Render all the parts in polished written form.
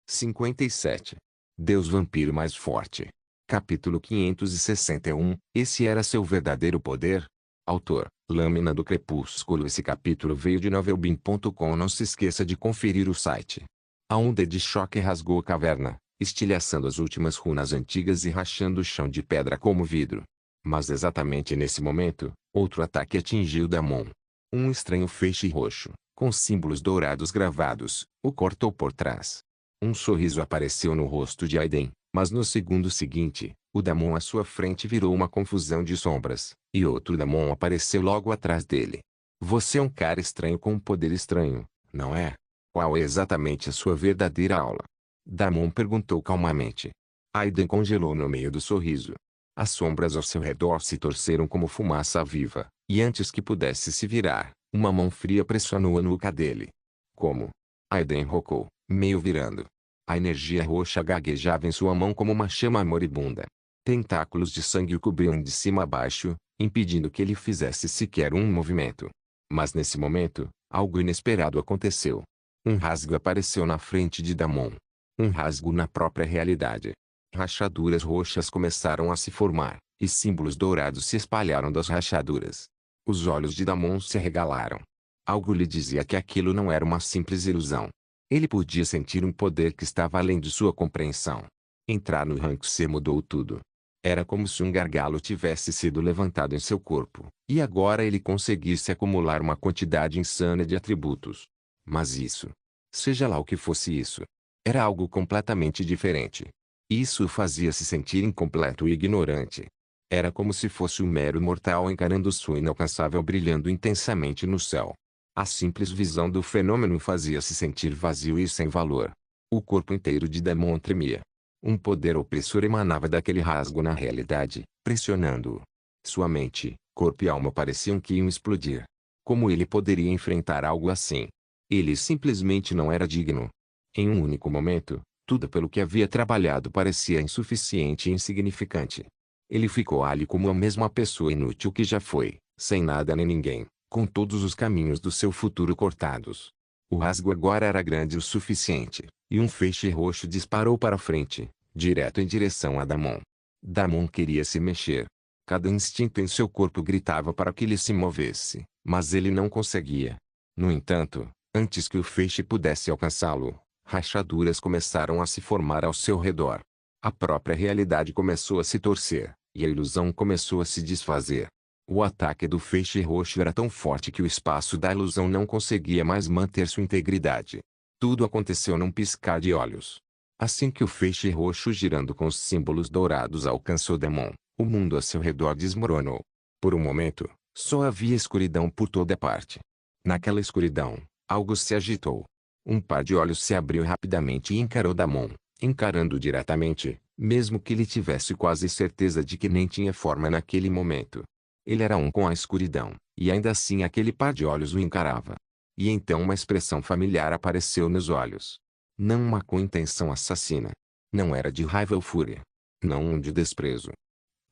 57. Deus Vampiro Mais Forte. Capítulo 561. Esse era seu verdadeiro poder? Autor: Lâmina do Crepúsculo. Esse capítulo veio de novelbean.com. Não se esqueça de conferir o site. A onda de choque rasgou a caverna, estilhaçando as últimas runas antigas e rachando o chão de pedra como vidro. Mas exatamente nesse momento, outro ataque atingiu Damon. Um estranho feixe roxo, com símbolos dourados gravados, o cortou por trás. Um sorriso apareceu no rosto de Aiden, mas no segundo seguinte, o Damon à sua frente virou uma confusão de sombras, e outro Damon apareceu logo atrás dele. Você é um cara estranho com um poder estranho, não é? Qual é exatamente a sua verdadeira aula? Damon perguntou calmamente. Aiden congelou no meio do sorriso. As sombras ao seu redor se torceram como fumaça viva, e antes que pudesse se virar, uma mão fria pressionou a nuca dele. Como? Aiden rocou, meio virando. A energia roxa gaguejava em sua mão como uma chama moribunda. Tentáculos de sangue o cobriam de cima a baixo, impedindo que ele fizesse sequer um movimento. Mas nesse momento, algo inesperado aconteceu. Um rasgo apareceu na frente de Damon. Um rasgo na própria realidade. Rachaduras roxas começaram a se formar, e símbolos dourados se espalharam das rachaduras. Os olhos de Damon se arregalaram. Algo lhe dizia que aquilo não era uma simples ilusão. Ele podia sentir um poder que estava além de sua compreensão. Entrar no rank C mudou tudo. Era como se um gargalo tivesse sido levantado em seu corpo, e agora ele conseguisse acumular uma quantidade insana de atributos. Mas isso, seja lá o que fosse isso, era algo completamente diferente. Isso o fazia se sentir incompleto e ignorante. Era como se fosse um mero mortal encarando sua inalcançável brilhando intensamente no céu. A simples visão do fenômeno fazia-se sentir vazio e sem valor. O corpo inteiro de Damon tremia. Um poder opressor emanava daquele rasgo na realidade, pressionando-o. Sua mente, corpo e alma pareciam que iam explodir. Como ele poderia enfrentar algo assim? Ele simplesmente não era digno. Em um único momento, tudo pelo que havia trabalhado parecia insuficiente e insignificante. Ele ficou ali como a mesma pessoa inútil que já foi, sem nada nem ninguém, com todos os caminhos do seu futuro cortados. O rasgo agora era grande o suficiente, e um feixe roxo disparou para frente, direto em direção a Damon. Damon queria se mexer. Cada instinto em seu corpo gritava para que ele se movesse, mas ele não conseguia. No entanto, antes que o feixe pudesse alcançá-lo, rachaduras começaram a se formar ao seu redor. A própria realidade começou a se torcer, e a ilusão começou a se desfazer. O ataque do feixe roxo era tão forte que o espaço da ilusão não conseguia mais manter sua integridade. Tudo aconteceu num piscar de olhos. Assim que o feixe roxo girando com os símbolos dourados alcançou Damon, o mundo a seu redor desmoronou. Por um momento, só havia escuridão por toda parte. Naquela escuridão, algo se agitou. Um par de olhos se abriu rapidamente e encarou Damon, encarando diretamente, mesmo que ele tivesse quase certeza de que nem tinha forma naquele momento. Ele era um com a escuridão, e ainda assim aquele par de olhos o encarava. E então uma expressão familiar apareceu nos olhos. Não uma com intenção assassina. Não era de raiva ou fúria. Não um de desprezo.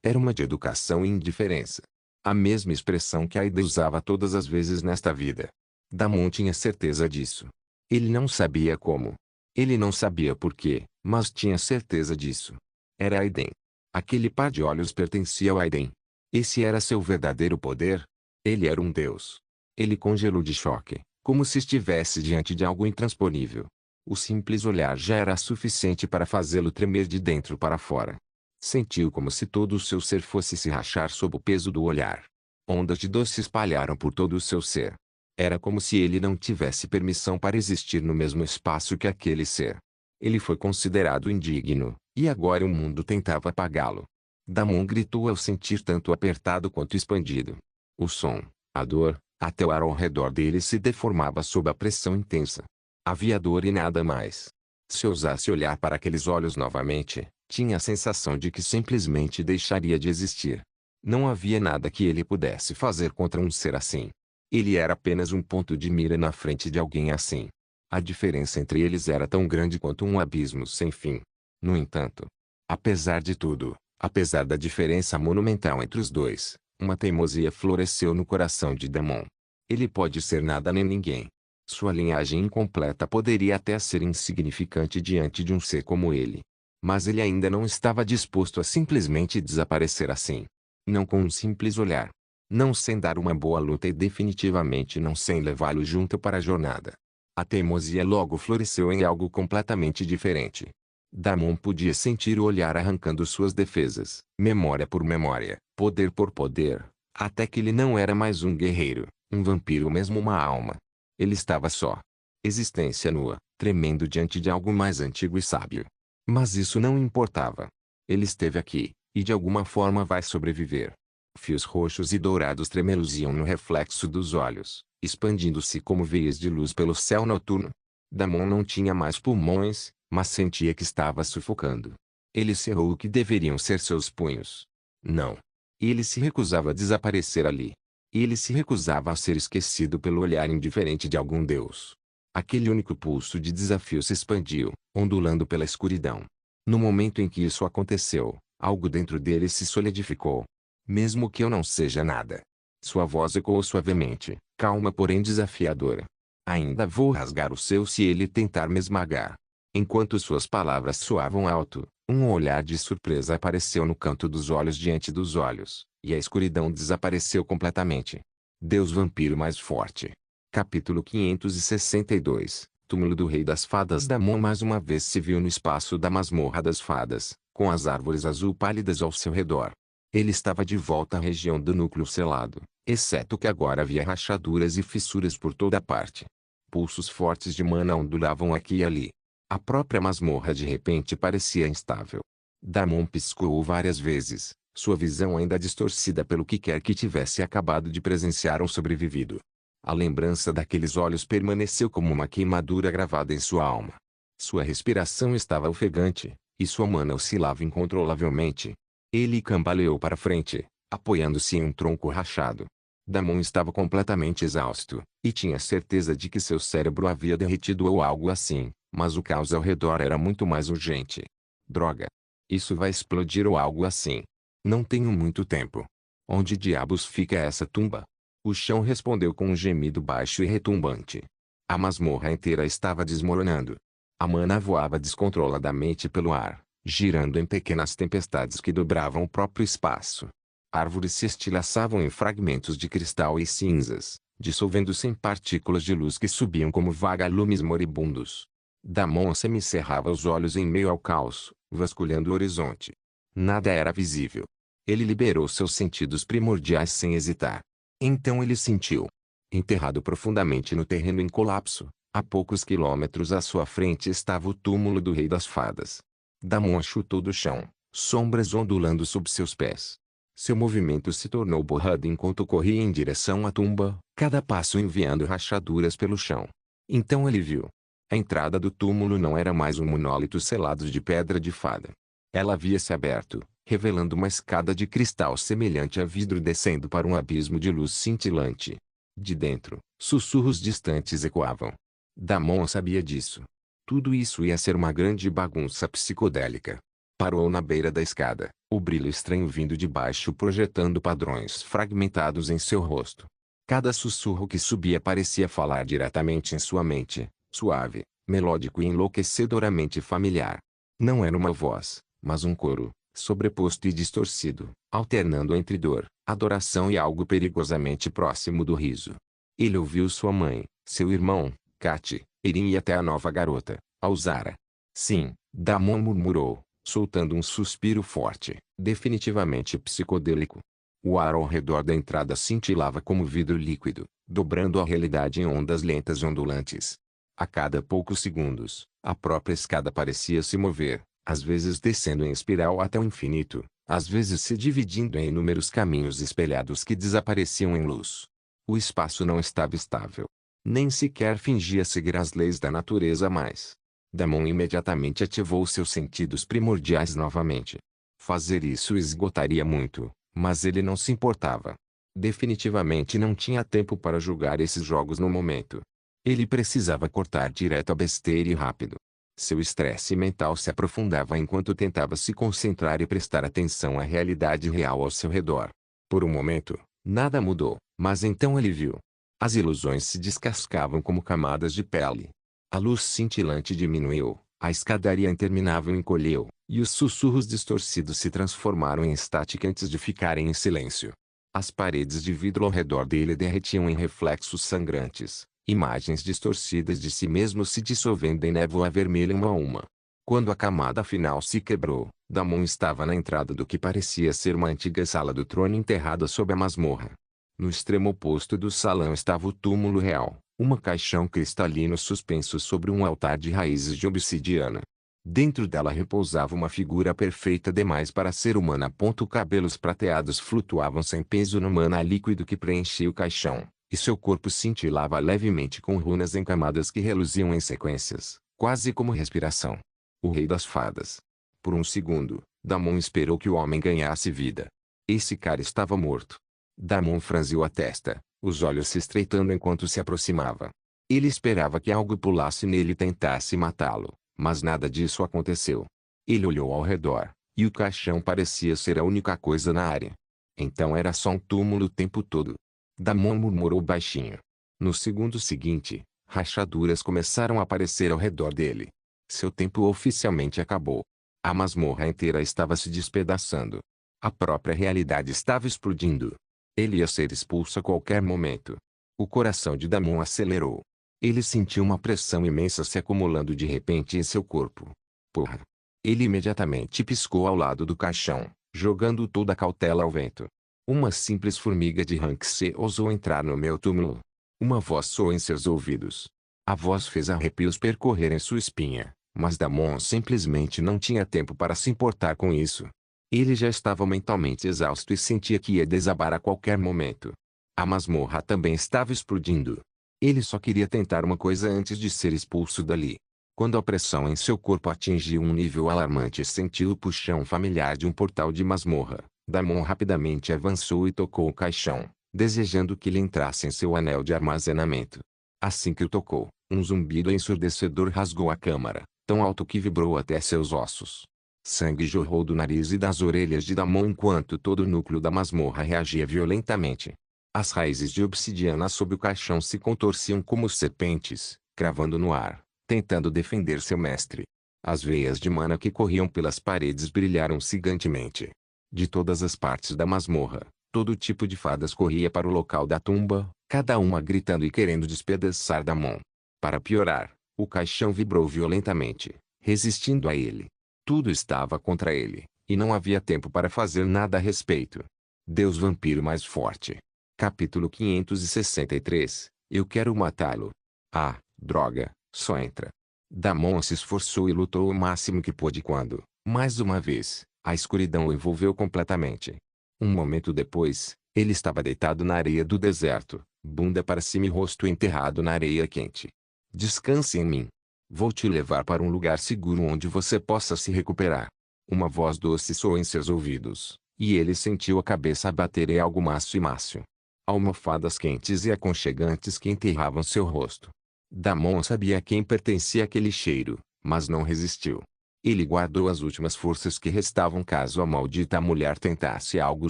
Era uma de educação e indiferença. A mesma expressão que Aida usava todas as vezes nesta vida. Damon tinha certeza disso. Ele não sabia como. Ele não sabia por quê, mas tinha certeza disso. Era Aiden. Aquele par de olhos pertencia ao Aiden. Esse era seu verdadeiro poder? Ele era um deus. Ele congelou de choque, como se estivesse diante de algo intransponível. O simples olhar já era suficiente para fazê-lo tremer de dentro para fora. Sentiu como se todo o seu ser fosse se rachar sob o peso do olhar. Ondas de dor se espalharam por todo o seu ser. Era como se ele não tivesse permissão para existir no mesmo espaço que aquele ser. Ele foi considerado indigno, e agora o mundo tentava apagá-lo. Damon gritou ao sentir tanto apertado quanto expandido. O som, a dor, até o ar ao redor dele se deformava sob a pressão intensa. Havia dor e nada mais. Se ousasse olhar para aqueles olhos novamente, tinha a sensação de que simplesmente deixaria de existir. Não havia nada que ele pudesse fazer contra um ser assim. Ele era apenas um ponto de mira na frente de alguém assim. A diferença entre eles era tão grande quanto um abismo sem fim. No entanto, apesar de tudo, apesar da diferença monumental entre os dois, uma teimosia floresceu no coração de Damon. Ele pode ser nada nem ninguém. Sua linhagem incompleta poderia até ser insignificante diante de um ser como ele. Mas ele ainda não estava disposto a simplesmente desaparecer assim. Não com um simples olhar. Não sem dar uma boa luta e definitivamente não sem levá-lo junto para a jornada. A teimosia logo floresceu em algo completamente diferente. Damon podia sentir o olhar arrancando suas defesas, memória por memória, poder por poder, até que ele não era mais um guerreiro, um vampiro, mesmo uma alma. Ele estava só. Existência nua, tremendo diante de algo mais antigo e sábio. Mas isso não importava. Ele esteve aqui, e de alguma forma vai sobreviver. Fios roxos e dourados tremeluziam no reflexo dos olhos, expandindo-se como veias de luz pelo céu noturno. Damon não tinha mais pulmões, mas sentia que estava sufocando. Ele cerrou o que deveriam ser seus punhos. Não. Ele se recusava a desaparecer ali. Ele se recusava a ser esquecido pelo olhar indiferente de algum deus. Aquele único pulso de desafio se expandiu, ondulando pela escuridão. No momento em que isso aconteceu, algo dentro dele se solidificou. Mesmo que eu não seja nada. Sua voz ecoou suavemente, calma porém desafiadora. Ainda vou rasgar o seu se ele tentar me esmagar. Enquanto suas palavras soavam alto, um olhar de surpresa apareceu no canto dos olhos diante dos olhos, e a escuridão desapareceu completamente. Deus vampiro mais forte. Capítulo 562. Túmulo do Rei das Fadas. Damon mais uma vez se viu no espaço da masmorra das fadas, com as árvores azul pálidas ao seu redor. Ele estava de volta à região do núcleo selado, exceto que agora havia rachaduras e fissuras por toda parte. Pulsos fortes de mana ondulavam aqui e ali. A própria masmorra de repente parecia instável. Damon piscou várias vezes, sua visão ainda distorcida pelo que quer que tivesse acabado de presenciar ou sobrevivido. A lembrança daqueles olhos permaneceu como uma queimadura gravada em sua alma. Sua respiração estava ofegante, e sua mana oscilava incontrolavelmente. Ele cambaleou para frente, apoiando-se em um tronco rachado. Damon estava completamente exausto, e tinha certeza de que seu cérebro havia derretido ou algo assim, mas o caos ao redor era muito mais urgente. Droga! Isso vai explodir ou algo assim. Não tenho muito tempo. Onde diabos fica essa tumba? O chão respondeu com um gemido baixo e retumbante. A masmorra inteira estava desmoronando. A mana voava descontroladamente pelo ar, girando em pequenas tempestades que dobravam o próprio espaço. Árvores se estilhaçavam em fragmentos de cristal e cinzas, dissolvendo-se em partículas de luz que subiam como vagalumes moribundos. Damon semicerrava os olhos em meio ao caos, vasculhando o horizonte. Nada era visível. Ele liberou seus sentidos primordiais sem hesitar. Então ele sentiu. Enterrado profundamente no terreno em colapso, a poucos quilômetros à sua frente estava o túmulo do Rei das Fadas. Damon chutou do chão, sombras ondulando sob seus pés. Seu movimento se tornou borrado enquanto corria em direção à tumba, cada passo enviando rachaduras pelo chão. Então ele viu. A entrada do túmulo não era mais um monólito selado de pedra de fada. Ela havia se aberto, revelando uma escada de cristal semelhante a vidro descendo para um abismo de luz cintilante. De dentro, sussurros distantes ecoavam. Damon sabia disso. Tudo isso ia ser uma grande bagunça psicodélica. Parou na beira da escada, o brilho estranho vindo de baixo projetando padrões fragmentados em seu rosto. Cada sussurro que subia parecia falar diretamente em sua mente, suave, melódico e enlouquecedoramente familiar. Não era uma voz, mas um coro, sobreposto e distorcido, alternando entre dor, adoração e algo perigosamente próximo do riso. Ele ouviu sua mãe, seu irmão, Kate, Erin e até a nova garota, Alzara. Sim, Damon murmurou, soltando um suspiro forte, definitivamente psicodélico. O ar ao redor da entrada cintilava como vidro líquido, dobrando a realidade em ondas lentas e ondulantes. A cada poucos segundos, a própria escada parecia se mover, às vezes descendo em espiral até o infinito, às vezes se dividindo em inúmeros caminhos espelhados que desapareciam em luz. O espaço não estava estável. Nem sequer fingia seguir as leis da natureza mais. Damon imediatamente ativou seus sentidos primordiais novamente. Fazer isso esgotaria muito, mas ele não se importava. Definitivamente não tinha tempo para julgar esses jogos no momento. Ele precisava cortar direto a besteira e rápido. Seu estresse mental se aprofundava enquanto tentava se concentrar e prestar atenção à realidade real ao seu redor. Por um momento, nada mudou, mas então ele viu. As ilusões se descascavam como camadas de pele. A luz cintilante diminuiu, a escadaria interminável encolheu, e os sussurros distorcidos se transformaram em estática antes de ficarem em silêncio. As paredes de vidro ao redor dele derretiam em reflexos sangrantes, imagens distorcidas de si mesmo se dissolvendo em névoa vermelha uma a uma. Quando a camada final se quebrou, Damon estava na entrada do que parecia ser uma antiga sala do trono enterrada sob a masmorra. No extremo oposto do salão estava o túmulo real, uma caixão cristalino suspenso sobre um altar de raízes de obsidiana. Dentro dela repousava uma figura perfeita demais para ser humana. Cabelos prateados flutuavam sem peso no maná líquido que preenchia o caixão, e seu corpo cintilava levemente com runas encamadas que reluziam em sequências, quase como respiração. O Rei das Fadas. Por um segundo, Damon esperou que o homem ganhasse vida. Esse cara estava morto. Damon franziu a testa, os olhos se estreitando enquanto se aproximava. Ele esperava que algo pulasse nele e tentasse matá-lo, mas nada disso aconteceu. Ele olhou ao redor, e o caixão parecia ser a única coisa na área. Então era só um túmulo o tempo todo. Damon murmurou baixinho. No segundo seguinte, rachaduras começaram a aparecer ao redor dele. Seu tempo oficialmente acabou. A masmorra inteira estava se despedaçando. A própria realidade estava explodindo. Ele ia ser expulso a qualquer momento. O coração de Damon acelerou. Ele sentiu uma pressão imensa se acumulando de repente em seu corpo. Porra! Ele imediatamente piscou ao lado do caixão, jogando toda a cautela ao vento. Uma simples formiga de Ranxê ousou entrar no meu túmulo. Uma voz soou em seus ouvidos. A voz fez arrepios percorrerem sua espinha, mas Damon simplesmente não tinha tempo para se importar com isso. Ele já estava mentalmente exausto e sentia que ia desabar a qualquer momento. A masmorra também estava explodindo. Ele só queria tentar uma coisa antes de ser expulso dali. Quando a pressão em seu corpo atingiu um nível alarmante e sentiu o puxão familiar de um portal de masmorra, Damon rapidamente avançou e tocou o caixão, desejando que ele entrasse em seu anel de armazenamento. Assim que o tocou, um zumbido ensurdecedor rasgou a câmara, tão alto que vibrou até seus ossos. Sangue jorrou do nariz e das orelhas de Damon enquanto todo o núcleo da masmorra reagia violentamente. As raízes de obsidiana sob o caixão se contorciam como serpentes, cravando no ar, tentando defender seu mestre. As veias de mana que corriam pelas paredes brilharam gigantemente. De todas as partes da masmorra, todo tipo de fadas corria para o local da tumba, cada uma gritando e querendo despedaçar Damon. Para piorar, o caixão vibrou violentamente, resistindo a ele. Tudo estava contra ele, e não havia tempo para fazer nada a respeito. Deus Vampiro Mais Forte. Capítulo 563. Eu quero matá-lo. Ah, droga, só entra. Damon se esforçou e lutou o máximo que pôde quando, mais uma vez, a escuridão o envolveu completamente. Um momento depois, ele estava deitado na areia do deserto, bunda para cima e rosto enterrado na areia quente. Descanse em mim. Vou te levar para um lugar seguro onde você possa se recuperar. Uma voz doce soou em seus ouvidos, e ele sentiu a cabeça bater em algo macio e mácio. Almofadas quentes e aconchegantes que enterravam seu rosto. Damon sabia a quem pertencia aquele cheiro, mas não resistiu. Ele guardou as últimas forças que restavam caso a maldita mulher tentasse algo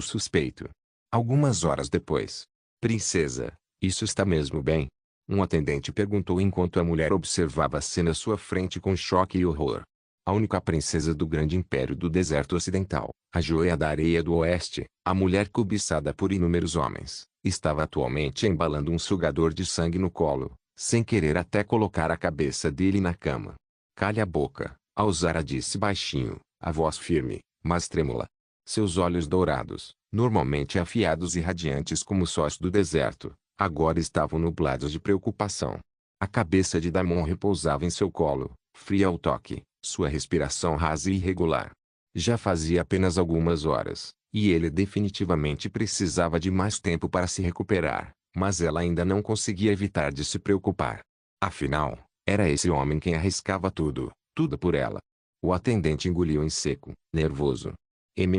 suspeito. Algumas horas depois. Princesa, isso está mesmo bem? Um atendente perguntou enquanto a mulher observava a cena à sua frente com choque e horror. A única princesa do grande império do deserto ocidental, a joia da areia do oeste, a mulher cobiçada por inúmeros homens, estava atualmente embalando um sugador de sangue no colo, sem querer até colocar a cabeça dele na cama. Calhe a boca, Alzara disse baixinho, a voz firme, mas trêmula. Seus olhos dourados, normalmente afiados e radiantes como sóis do deserto, agora estavam nublados de preocupação. A cabeça de Damon repousava em seu colo, fria ao toque, sua respiração rasa e irregular. Já fazia apenas algumas horas, e ele definitivamente precisava de mais tempo para se recuperar, mas ela ainda não conseguia evitar de se preocupar. Afinal, era esse homem quem arriscava tudo, tudo por ela. O atendente engoliu em seco, nervoso.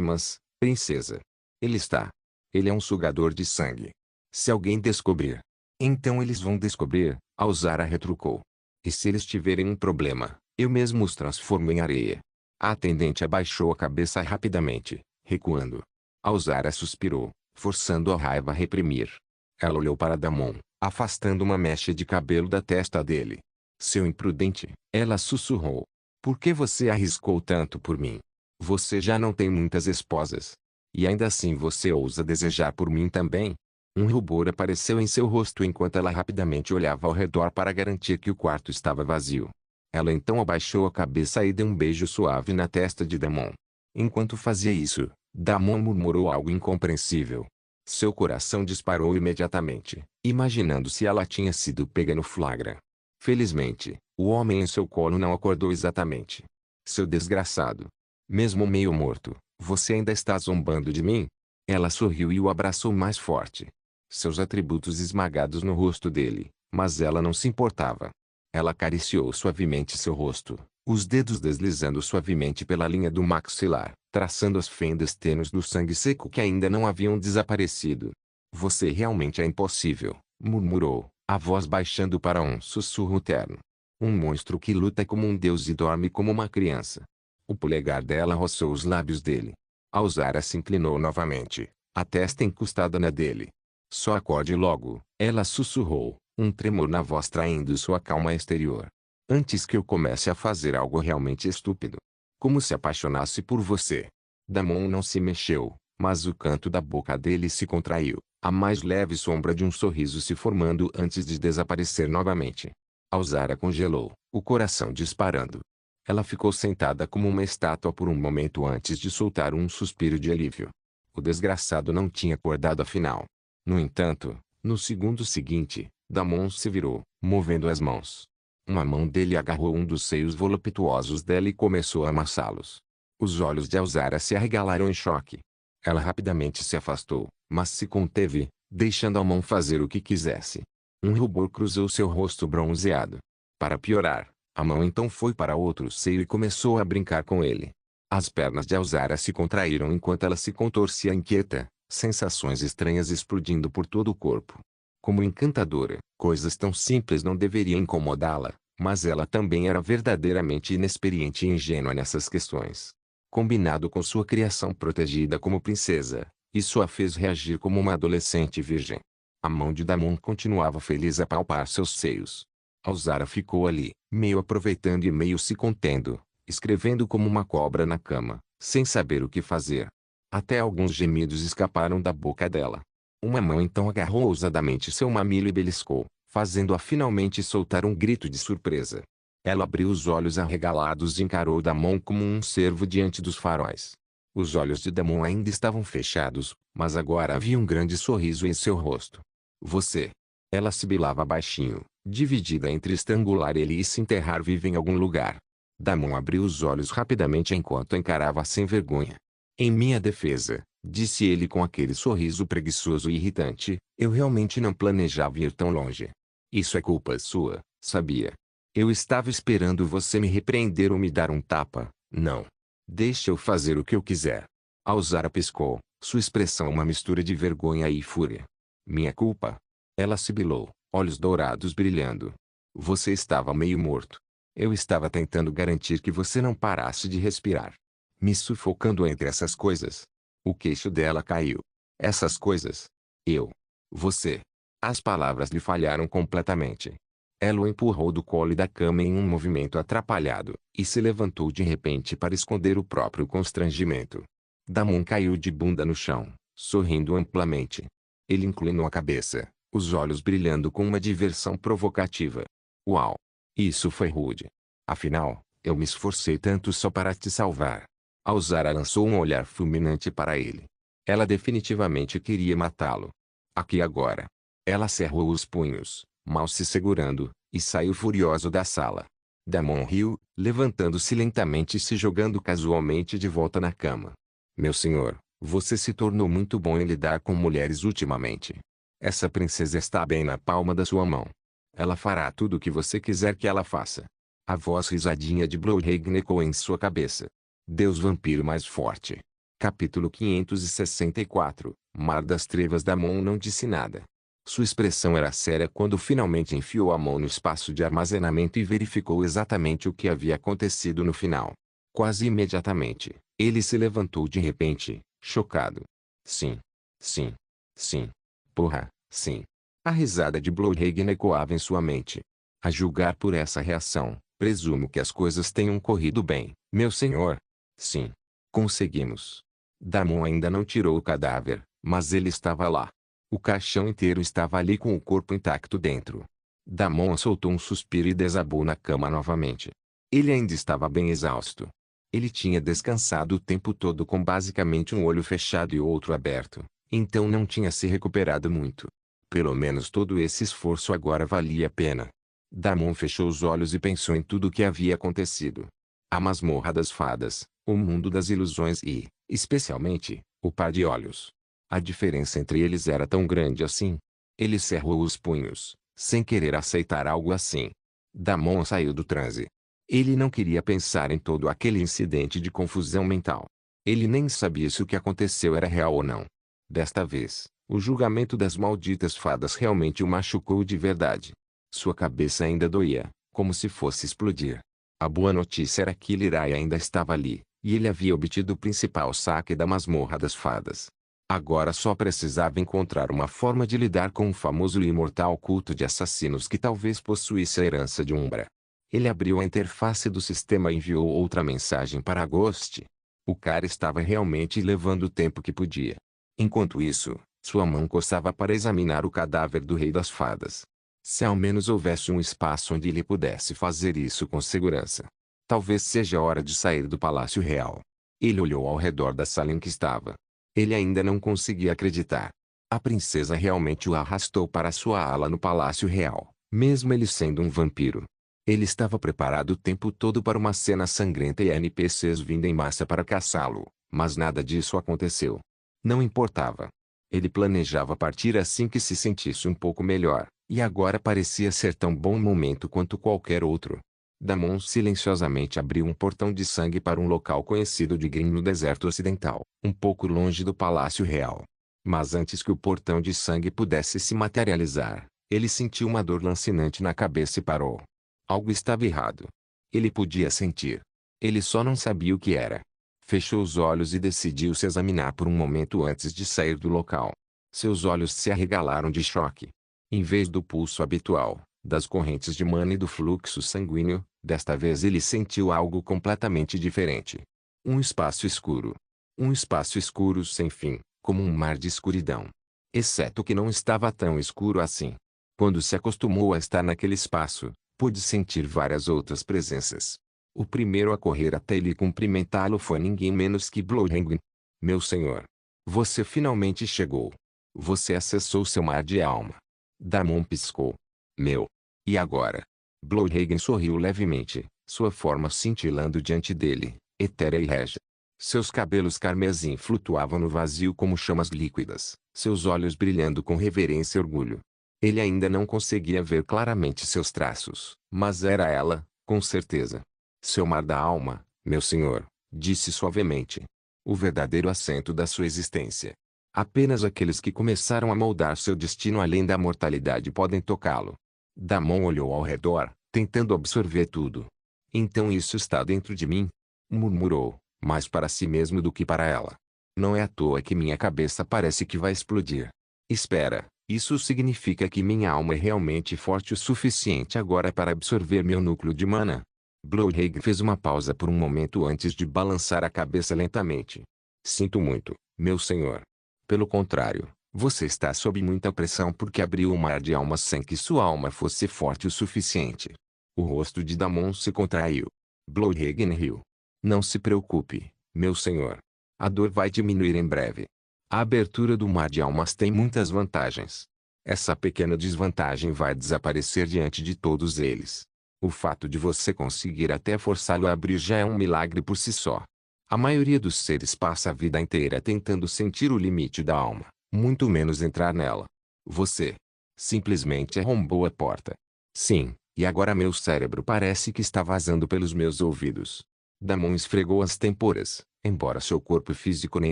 Mas, princesa. Ele está. Ele é um sugador de sangue. Se alguém descobrir. Então eles vão descobrir, Alzara retrucou. E se eles tiverem um problema, eu mesmo os transformo em areia. A atendente abaixou a cabeça rapidamente, recuando. Alzara suspirou, forçando a raiva a reprimir. Ela olhou para Damon, afastando uma mecha de cabelo da testa dele. Seu imprudente, ela sussurrou. Por que você arriscou tanto por mim? Você já não tem muitas esposas. E ainda assim você ousa desejar por mim também? Um rubor apareceu em seu rosto enquanto ela rapidamente olhava ao redor para garantir que o quarto estava vazio. Ela então abaixou a cabeça e deu um beijo suave na testa de Damon. Enquanto fazia isso, Damon murmurou algo incompreensível. Seu coração disparou imediatamente, imaginando se ela tinha sido pega no flagra. Felizmente, o homem em seu colo não acordou exatamente. Seu desgraçado. Mesmo meio morto, você ainda está zombando de mim? Ela sorriu e o abraçou mais forte. Seus atributos esmagados no rosto dele, mas ela não se importava. Ela acariciou suavemente seu rosto, os dedos deslizando suavemente pela linha do maxilar, traçando as fendas tênues do sangue seco que ainda não haviam desaparecido. Você realmente é impossível, murmurou, a voz baixando para um sussurro terno. Um monstro que luta como um deus e dorme como uma criança. O polegar dela roçou os lábios dele. Alzara se inclinou novamente, a testa encostada na dele. Só acorde logo, ela sussurrou, um tremor na voz traindo sua calma exterior. Antes que eu comece a fazer algo realmente estúpido. Como se apaixonasse por você. Damon não se mexeu, mas o canto da boca dele se contraiu, a mais leve sombra de um sorriso se formando antes de desaparecer novamente. Alzara congelou, o coração disparando. Ela ficou sentada como uma estátua por um momento antes de soltar um suspiro de alívio. O desgraçado não tinha acordado afinal. No entanto, no segundo seguinte, Damon se virou, movendo as mãos. Uma mão dele agarrou um dos seios voluptuosos dela e começou a amassá-los. Os olhos de Alzara se arregalaram em choque. Ela rapidamente se afastou, mas se conteve, deixando a mão fazer o que quisesse. Um rubor cruzou seu rosto bronzeado. Para piorar, a mão então foi para outro seio e começou a brincar com ele. As pernas de Alzara se contraíram enquanto ela se contorcia inquieta, sensações estranhas explodindo por todo o corpo. Como encantadora, coisas tão simples não deveriam incomodá-la, mas ela também era verdadeiramente inexperiente e ingênua nessas questões. Combinado com sua criação protegida como princesa, isso a fez reagir como uma adolescente virgem. A mão de Damon continuava feliz a palpar seus seios. Alzara ficou ali, meio aproveitando e meio se contendo, escrevendo como uma cobra na cama, sem saber o que fazer. Até alguns gemidos escaparam da boca dela. Uma mão então agarrou ousadamente seu mamilo e beliscou, fazendo-a finalmente soltar um grito de surpresa. Ela abriu os olhos arregalados e encarou Damon como um cervo diante dos faróis. Os olhos de Damon ainda estavam fechados, mas agora havia um grande sorriso em seu rosto. Você. Ela sibilava baixinho, dividida entre estrangular ele e se enterrar viva em algum lugar. Damon abriu os olhos rapidamente enquanto encarava sem vergonha. Em minha defesa, disse ele com aquele sorriso preguiçoso e irritante, eu realmente não planejava ir tão longe. Isso é culpa sua, sabia? Eu estava esperando você me repreender ou me dar um tapa, não. Deixa eu fazer o que eu quiser. Alzara piscou, sua expressão uma mistura de vergonha e fúria. Minha culpa? Ela sibilou, olhos dourados brilhando. Você estava meio morto. Eu estava tentando garantir que você não parasse de respirar. Me sufocando entre essas coisas. O queixo dela caiu. Essas coisas. Eu. Você. As palavras lhe falharam completamente. Ela o empurrou do colo e da cama em um movimento atrapalhado, e se levantou de repente para esconder o próprio constrangimento. Damon caiu de bunda no chão, sorrindo amplamente. Ele inclinou a cabeça, os olhos brilhando com uma diversão provocativa. Uau! Isso foi rude. Afinal, eu me esforcei tanto só para te salvar. Alzara lançou um olhar fulminante para ele. Ela definitivamente queria matá-lo. Aqui agora. Ela cerrou os punhos, mal se segurando, e saiu furioso da sala. Damon riu, levantando-se lentamente e se jogando casualmente de volta na cama. Meu senhor, você se tornou muito bom em lidar com mulheres ultimamente. Essa princesa está bem na palma da sua mão. Ela fará tudo o que você quiser que ela faça. A voz risadinha de Blowhagen ecoou em sua cabeça. Deus vampiro mais forte. Capítulo 564, Mar das Trevas. Damon não disse nada. Sua expressão era séria quando finalmente enfiou a mão no espaço de armazenamento e verificou exatamente o que havia acontecido no final. Quase imediatamente, ele se levantou de repente, chocado. Sim. Sim. Sim. Porra, sim. A risada de Blodhagen ecoava em sua mente. A julgar por essa reação, presumo que as coisas tenham corrido bem, meu senhor. Sim. Conseguimos. Damon ainda não tirou o cadáver, mas ele estava lá. O caixão inteiro estava ali com o corpo intacto dentro. Damon soltou um suspiro e desabou na cama novamente. Ele ainda estava bem exausto. Ele tinha descansado o tempo todo com basicamente um olho fechado e outro aberto, então não tinha se recuperado muito. Pelo menos todo esse esforço agora valia a pena. Damon fechou os olhos e pensou em tudo o que havia acontecido. A masmorra das fadas, o mundo das ilusões e, especialmente, o par de olhos. A diferença entre eles era tão grande assim. Ele cerrou os punhos, sem querer aceitar algo assim. Damon saiu do transe. Ele não queria pensar em todo aquele incidente de confusão mental. Ele nem sabia se o que aconteceu era real ou não. Desta vez, o julgamento das malditas fadas realmente o machucou de verdade. Sua cabeça ainda doía, como se fosse explodir. A boa notícia era que Lirai ainda estava ali, e ele havia obtido o principal saque da masmorra das fadas. Agora só precisava encontrar uma forma de lidar com o famoso e imortal culto de assassinos que talvez possuísse a herança de Umbra. Ele abriu a interface do sistema e enviou outra mensagem para a Ghost. O cara estava realmente levando o tempo que podia. Enquanto isso, sua mão coçava para examinar o cadáver do rei das fadas. Se ao menos houvesse um espaço onde ele pudesse fazer isso com segurança. Talvez seja hora de sair do Palácio Real. Ele olhou ao redor da sala em que estava. Ele ainda não conseguia acreditar. A princesa realmente o arrastou para sua ala no Palácio Real, mesmo ele sendo um vampiro. Ele estava preparado o tempo todo para uma cena sangrenta e NPCs vindo em massa para caçá-lo, mas nada disso aconteceu. Não importava. Ele planejava partir assim que se sentisse um pouco melhor, e agora parecia ser tão bom momento quanto qualquer outro. Damon silenciosamente abriu um portão de sangue para um local conhecido de Grimm no deserto ocidental, um pouco longe do Palácio Real. Mas antes que o portão de sangue pudesse se materializar, ele sentiu uma dor lancinante na cabeça e parou. Algo estava errado. Ele podia sentir. Ele só não sabia o que era. Fechou os olhos e decidiu se examinar por um momento antes de sair do local. Seus olhos se arregalaram de choque. Em vez do pulso habitual, das correntes de mana e do fluxo sanguíneo, desta vez ele sentiu algo completamente diferente. Um espaço escuro. Um espaço escuro sem fim, como um mar de escuridão. Exceto que não estava tão escuro assim. Quando se acostumou a estar naquele espaço, pôde sentir várias outras presenças. O primeiro a correr até ele e cumprimentá-lo foi ninguém menos que Blodhagen. Meu senhor. Você finalmente chegou. Você acessou seu mar de alma. Damon piscou. Meu. E agora? Blodhagen sorriu levemente, sua forma cintilando diante dele, etérea e régia. Seus cabelos carmesim flutuavam no vazio como chamas líquidas, seus olhos brilhando com reverência e orgulho. Ele ainda não conseguia ver claramente seus traços, mas era ela, com certeza. Seu mar da alma, meu senhor, disse suavemente. O verdadeiro assento da sua existência. Apenas aqueles que começaram a moldar seu destino além da mortalidade podem tocá-lo. Damon olhou ao redor, tentando absorver tudo. Então isso está dentro de mim? Murmurou, mais para si mesmo do que para ela. Não é à toa que minha cabeça parece que vai explodir. Espera, isso significa que minha alma é realmente forte o suficiente agora para absorver meu núcleo de mana? Blodhagen fez uma pausa por um momento antes de balançar a cabeça lentamente. Sinto muito, meu senhor. Pelo contrário, você está sob muita pressão porque abriu o mar de alma sem que sua alma fosse forte o suficiente. O rosto de Damon se contraiu. Blodhagen riu. Não se preocupe, meu senhor. A dor vai diminuir em breve. A abertura do mar de almas tem muitas vantagens. Essa pequena desvantagem vai desaparecer diante de todos eles. O fato de você conseguir até forçá-lo a abrir já é um milagre por si só. A maioria dos seres passa a vida inteira tentando sentir o limite da alma, muito menos entrar nela. Você simplesmente arrombou a porta. Sim, e agora meu cérebro parece que está vazando pelos meus ouvidos. Damon esfregou as têmporas, embora seu corpo físico nem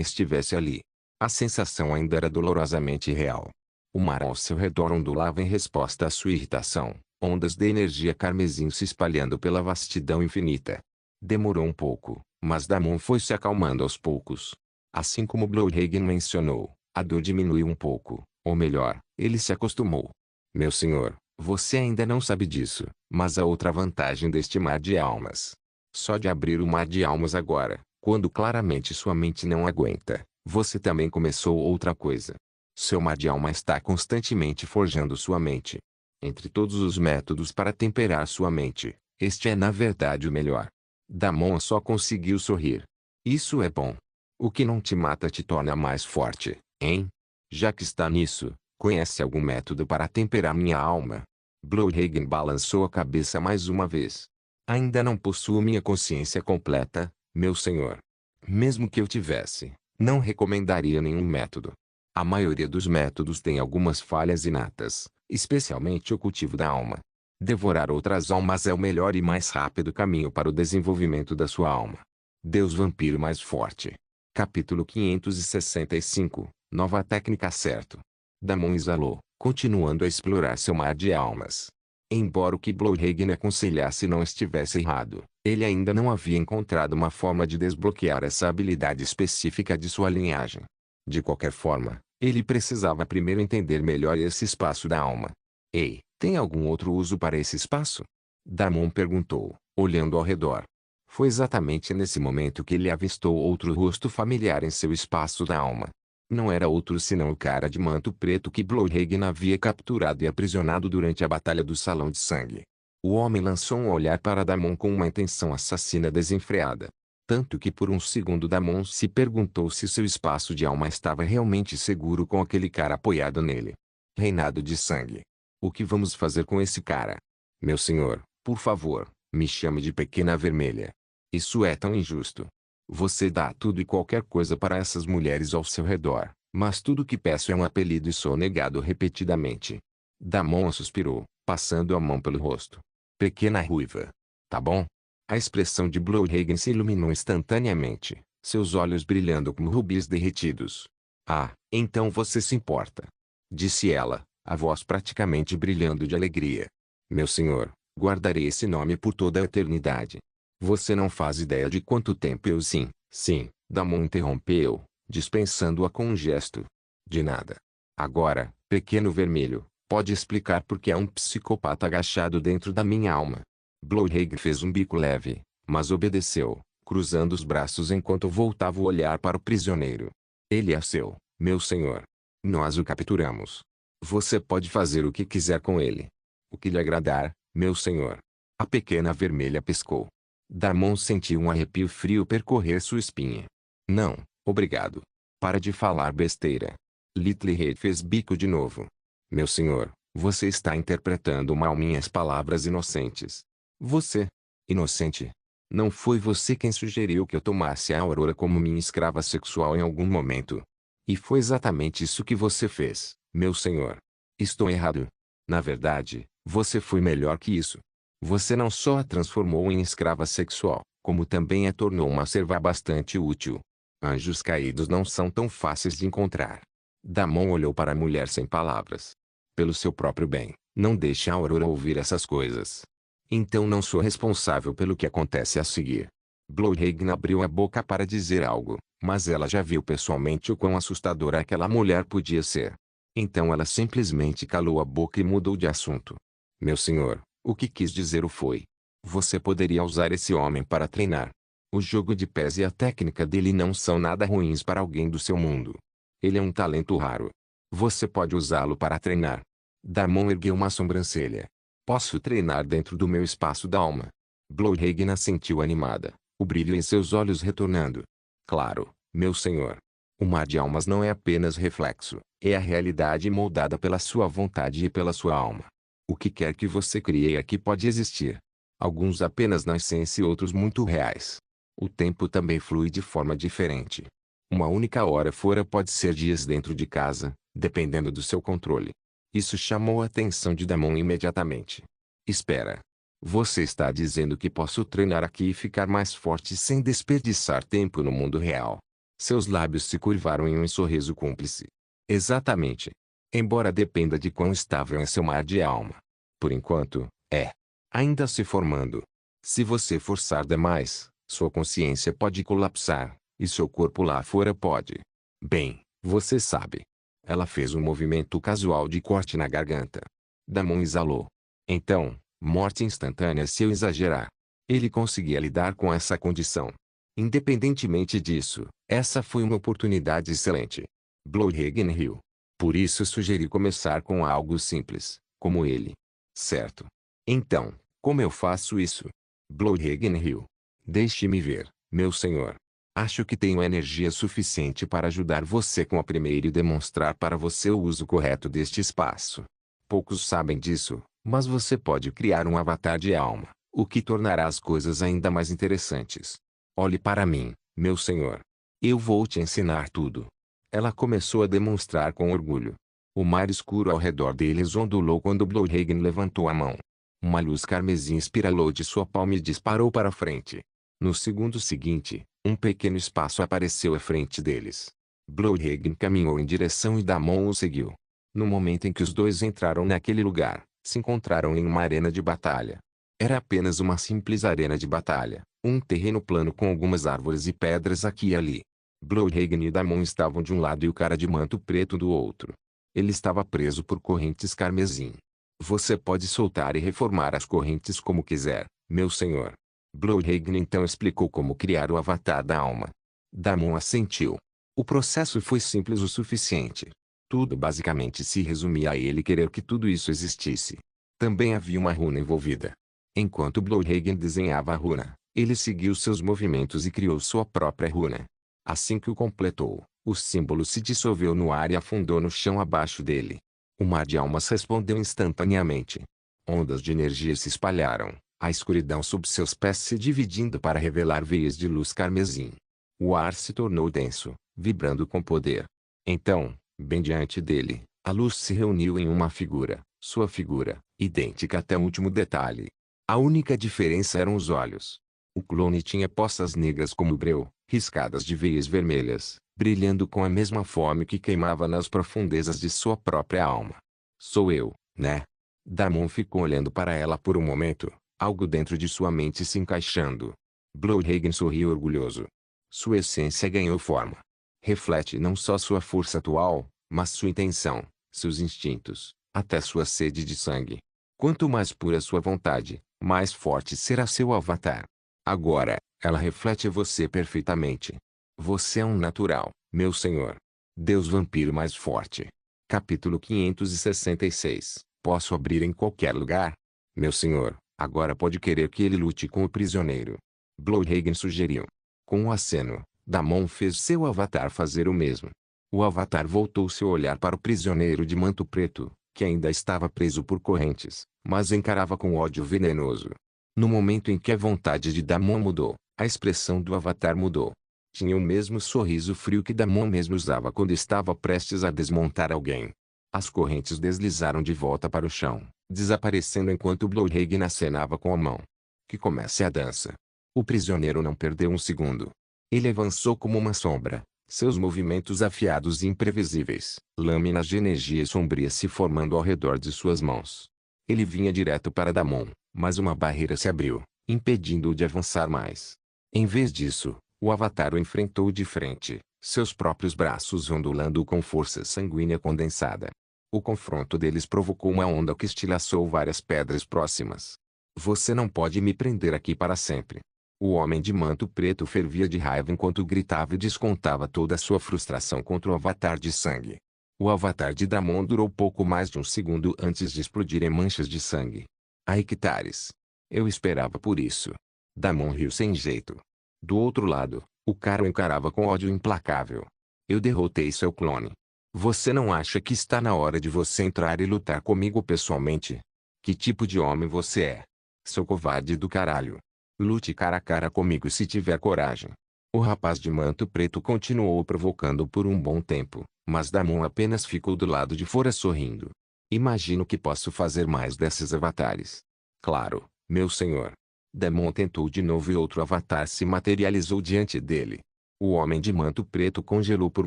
estivesse ali. A sensação ainda era dolorosamente real. O mar ao seu redor ondulava em resposta à sua irritação, ondas de energia carmesim se espalhando pela vastidão infinita. Demorou um pouco, mas Damon foi se acalmando aos poucos. Assim como Blodhagen mencionou, a dor diminuiu um pouco, ou melhor, ele se acostumou. Meu senhor, você ainda não sabe disso, mas há outra vantagem deste mar de almas. Só de abrir o mar de almas agora, quando claramente sua mente não aguenta, você também começou outra coisa. Seu mar de alma está constantemente forjando sua mente. Entre todos os métodos para temperar sua mente, este é na verdade o melhor. Damon só conseguiu sorrir. Isso é bom. O que não te mata te torna mais forte, hein? Já que está nisso, conhece algum método para temperar minha alma? Blowhagen balançou a cabeça mais uma vez. Ainda não possuo minha consciência completa, meu senhor. Mesmo que eu tivesse, não recomendaria nenhum método. A maioria dos métodos tem algumas falhas inatas, especialmente o cultivo da alma. Devorar outras almas é o melhor e mais rápido caminho para o desenvolvimento da sua alma. Deus Vampiro Mais Forte. Capítulo 565. Nova técnica certo. Damon exalou, continuando a explorar seu mar de almas. Embora o que Blowhagen aconselhasse não estivesse errado, ele ainda não havia encontrado uma forma de desbloquear essa habilidade específica de sua linhagem. De qualquer forma, ele precisava primeiro entender melhor esse espaço da alma. Ei, tem algum outro uso para esse espaço? Damon perguntou, olhando ao redor. Foi exatamente nesse momento que ele avistou outro rosto familiar em seu espaço da alma. Não era outro senão o cara de manto preto que Blowhagen havia capturado e aprisionado durante a Batalha do Salão de Sangue. O homem lançou um olhar para Damon com uma intenção assassina desenfreada. Tanto que por um segundo Damon se perguntou se seu espaço de alma estava realmente seguro com aquele cara apoiado nele. Reinado de sangue. O que vamos fazer com esse cara? Meu senhor, por favor, me chame de Pequena Vermelha. Isso é tão injusto. Você dá tudo e qualquer coisa para essas mulheres ao seu redor, mas tudo que peço é um apelido e sou negado repetidamente. Damon suspirou, passando a mão pelo rosto. Pequena Ruiva. Tá bom? A expressão de Blowhagen se iluminou instantaneamente, seus olhos brilhando como rubis derretidos. Ah, então você se importa. Disse ela, a voz praticamente brilhando de alegria. Meu senhor, guardarei esse nome por toda a eternidade. Você não faz ideia de quanto tempo eu sim, Damon interrompeu, dispensando-a com um gesto. De nada. Agora, pequeno vermelho, pode explicar por que há um psicopata agachado dentro da minha alma. Blowhagen fez um bico leve, mas obedeceu, cruzando os braços enquanto voltava o olhar para o prisioneiro. Ele é seu, meu senhor. Nós o capturamos. Você pode fazer o que quiser com ele. O que lhe agradar, meu senhor. A pequena vermelha piscou. Damon sentiu um arrepio frio percorrer sua espinha. Não, obrigado. Para de falar besteira. Littlehead fez bico de novo. Meu senhor, você está interpretando mal minhas palavras inocentes. Você? Inocente? Não foi você quem sugeriu que eu tomasse a Aurora como minha escrava sexual em algum momento? E foi exatamente isso que você fez, meu senhor. Estou errado. Na verdade, você foi melhor que isso. Você não só a transformou em escrava sexual, como também a tornou uma serva bastante útil. Anjos caídos não são tão fáceis de encontrar. Damon olhou para a mulher sem palavras. Pelo seu próprio bem, não deixe a Aurora ouvir essas coisas. Então não sou responsável pelo que acontece a seguir. Blowhagen abriu a boca para dizer algo, mas ela já viu pessoalmente o quão assustadora aquela mulher podia ser. Então ela simplesmente calou a boca e mudou de assunto. Meu senhor, o que quis dizer foi: você poderia usar esse homem para treinar. O jogo de pés e a técnica dele não são nada ruins para alguém do seu mundo. Ele é um talento raro. Você pode usá-lo para treinar. Damon ergueu uma sobrancelha. Posso treinar dentro do meu espaço da alma. Blowhagen assentiu animada, o brilho em seus olhos retornando. Claro, meu senhor. O mar de almas não é apenas reflexo, é a realidade moldada pela sua vontade e pela sua alma. O que quer que você crie aqui pode existir. Alguns apenas na essência e outros muito reais. O tempo também flui de forma diferente. Uma única hora fora pode ser dias dentro de casa, dependendo do seu controle. Isso chamou a atenção de Damon imediatamente. Espera. Você está dizendo que posso treinar aqui e ficar mais forte sem desperdiçar tempo no mundo real. Seus lábios se curvaram em um sorriso cúmplice. Exatamente. Embora dependa de quão estável é seu mar de alma. Por enquanto, é. Ainda se formando. Se você forçar demais, sua consciência pode colapsar, e seu corpo lá fora pode. Bem, você sabe. Ela fez um movimento casual de corte na garganta. Damon exalou. Então, morte instantânea se eu exagerar. Ele conseguia lidar com essa condição. Independentemente disso, essa foi uma oportunidade excelente. Blowhagen riu. Por isso sugeri começar com algo simples, como ele. Certo. Então, como eu faço isso? Blowhagen riu. Deixe-me ver, meu senhor. Acho que tenho energia suficiente para ajudar você com a primeira e demonstrar para você o uso correto deste espaço. Poucos sabem disso, mas você pode criar um avatar de alma, o que tornará as coisas ainda mais interessantes. Olhe para mim, meu senhor. Eu vou te ensinar tudo. Ela começou a demonstrar com orgulho. O mar escuro ao redor deles ondulou quando Blowhagen levantou a mão. Uma luz carmesim espiralou de sua palma e disparou para frente. No segundo seguinte, um pequeno espaço apareceu à frente deles. Blowhagen caminhou em direção e Damon o seguiu. No momento em que os dois entraram naquele lugar, se encontraram em uma arena de batalha. Era apenas uma simples arena de batalha, um terreno plano com algumas árvores e pedras aqui e ali. Blowhagen e Damon estavam de um lado e o cara de manto preto do outro. Ele estava preso por correntes carmesim. Você pode soltar e reformar as correntes como quiser, meu senhor. Blowhagen então explicou como criar o avatar da alma. Damon assentiu. O processo foi simples o suficiente. Tudo basicamente se resumia a ele querer que tudo isso existisse. Também havia uma runa envolvida. Enquanto Blowhagen desenhava a runa, ele seguiu seus movimentos e criou sua própria runa. Assim que o completou, o símbolo se dissolveu no ar e afundou no chão abaixo dele. O mar de almas respondeu instantaneamente. Ondas de energia se espalharam, a escuridão sob seus pés se dividindo para revelar veias de luz carmesim. O ar se tornou denso, vibrando com poder. Então, bem diante dele, a luz se reuniu em uma figura, sua figura, idêntica até o último detalhe. A única diferença eram os olhos. O clone tinha poças negras como breu, riscadas de veias vermelhas, brilhando com a mesma fome que queimava nas profundezas de sua própria alma. Sou eu, né? Damon ficou olhando para ela por um momento, algo dentro de sua mente se encaixando. Blowhagen sorriu orgulhoso. Sua essência ganhou forma. Reflete não só sua força atual, mas sua intenção, seus instintos, até sua sede de sangue. Quanto mais pura sua vontade, mais forte será seu avatar. Agora, ela reflete você perfeitamente. Você é um natural, meu senhor. Deus vampiro mais forte. Capítulo 566. Posso abrir em qualquer lugar? Meu senhor, agora pode querer que ele lute com o prisioneiro. Blowhagen sugeriu. Com um aceno, Damon fez seu avatar fazer o mesmo. O avatar voltou seu olhar para o prisioneiro de manto preto, que ainda estava preso por correntes, mas encarava com ódio venenoso. No momento em que a vontade de Damon mudou, a expressão do avatar mudou. Tinha o mesmo sorriso frio que Damon mesmo usava quando estava prestes a desmontar alguém. As correntes deslizaram de volta para o chão, desaparecendo enquanto Blowhagen acenava com a mão. Que comece a dança. O prisioneiro não perdeu um segundo. Ele avançou como uma sombra, seus movimentos afiados e imprevisíveis, lâminas de energia sombria se formando ao redor de suas mãos. Ele vinha direto para Damon, mas uma barreira se abriu, impedindo-o de avançar mais. Em vez disso, o avatar o enfrentou de frente, seus próprios braços ondulando com força sanguínea condensada. O confronto deles provocou uma onda que estilhaçou várias pedras próximas. Você não pode me prender aqui para sempre. O homem de manto preto fervia de raiva enquanto gritava e descontava toda a sua frustração contra o avatar de sangue. O avatar de Damon durou pouco mais de um segundo antes de explodir em manchas de sangue. A hectares. Eu esperava por isso. Damon riu sem jeito. Do outro lado, o cara o encarava com ódio implacável. Eu derrotei seu clone. Você não acha que está na hora de você entrar e lutar comigo pessoalmente? Que tipo de homem você é? Seu covarde do caralho. Lute cara a cara comigo se tiver coragem. O rapaz de manto preto continuou provocando por um bom tempo, mas Damon apenas ficou do lado de fora sorrindo. Imagino que posso fazer mais desses avatares. Claro, meu senhor. Damon tentou de novo e outro avatar se materializou diante dele. O homem de manto preto congelou por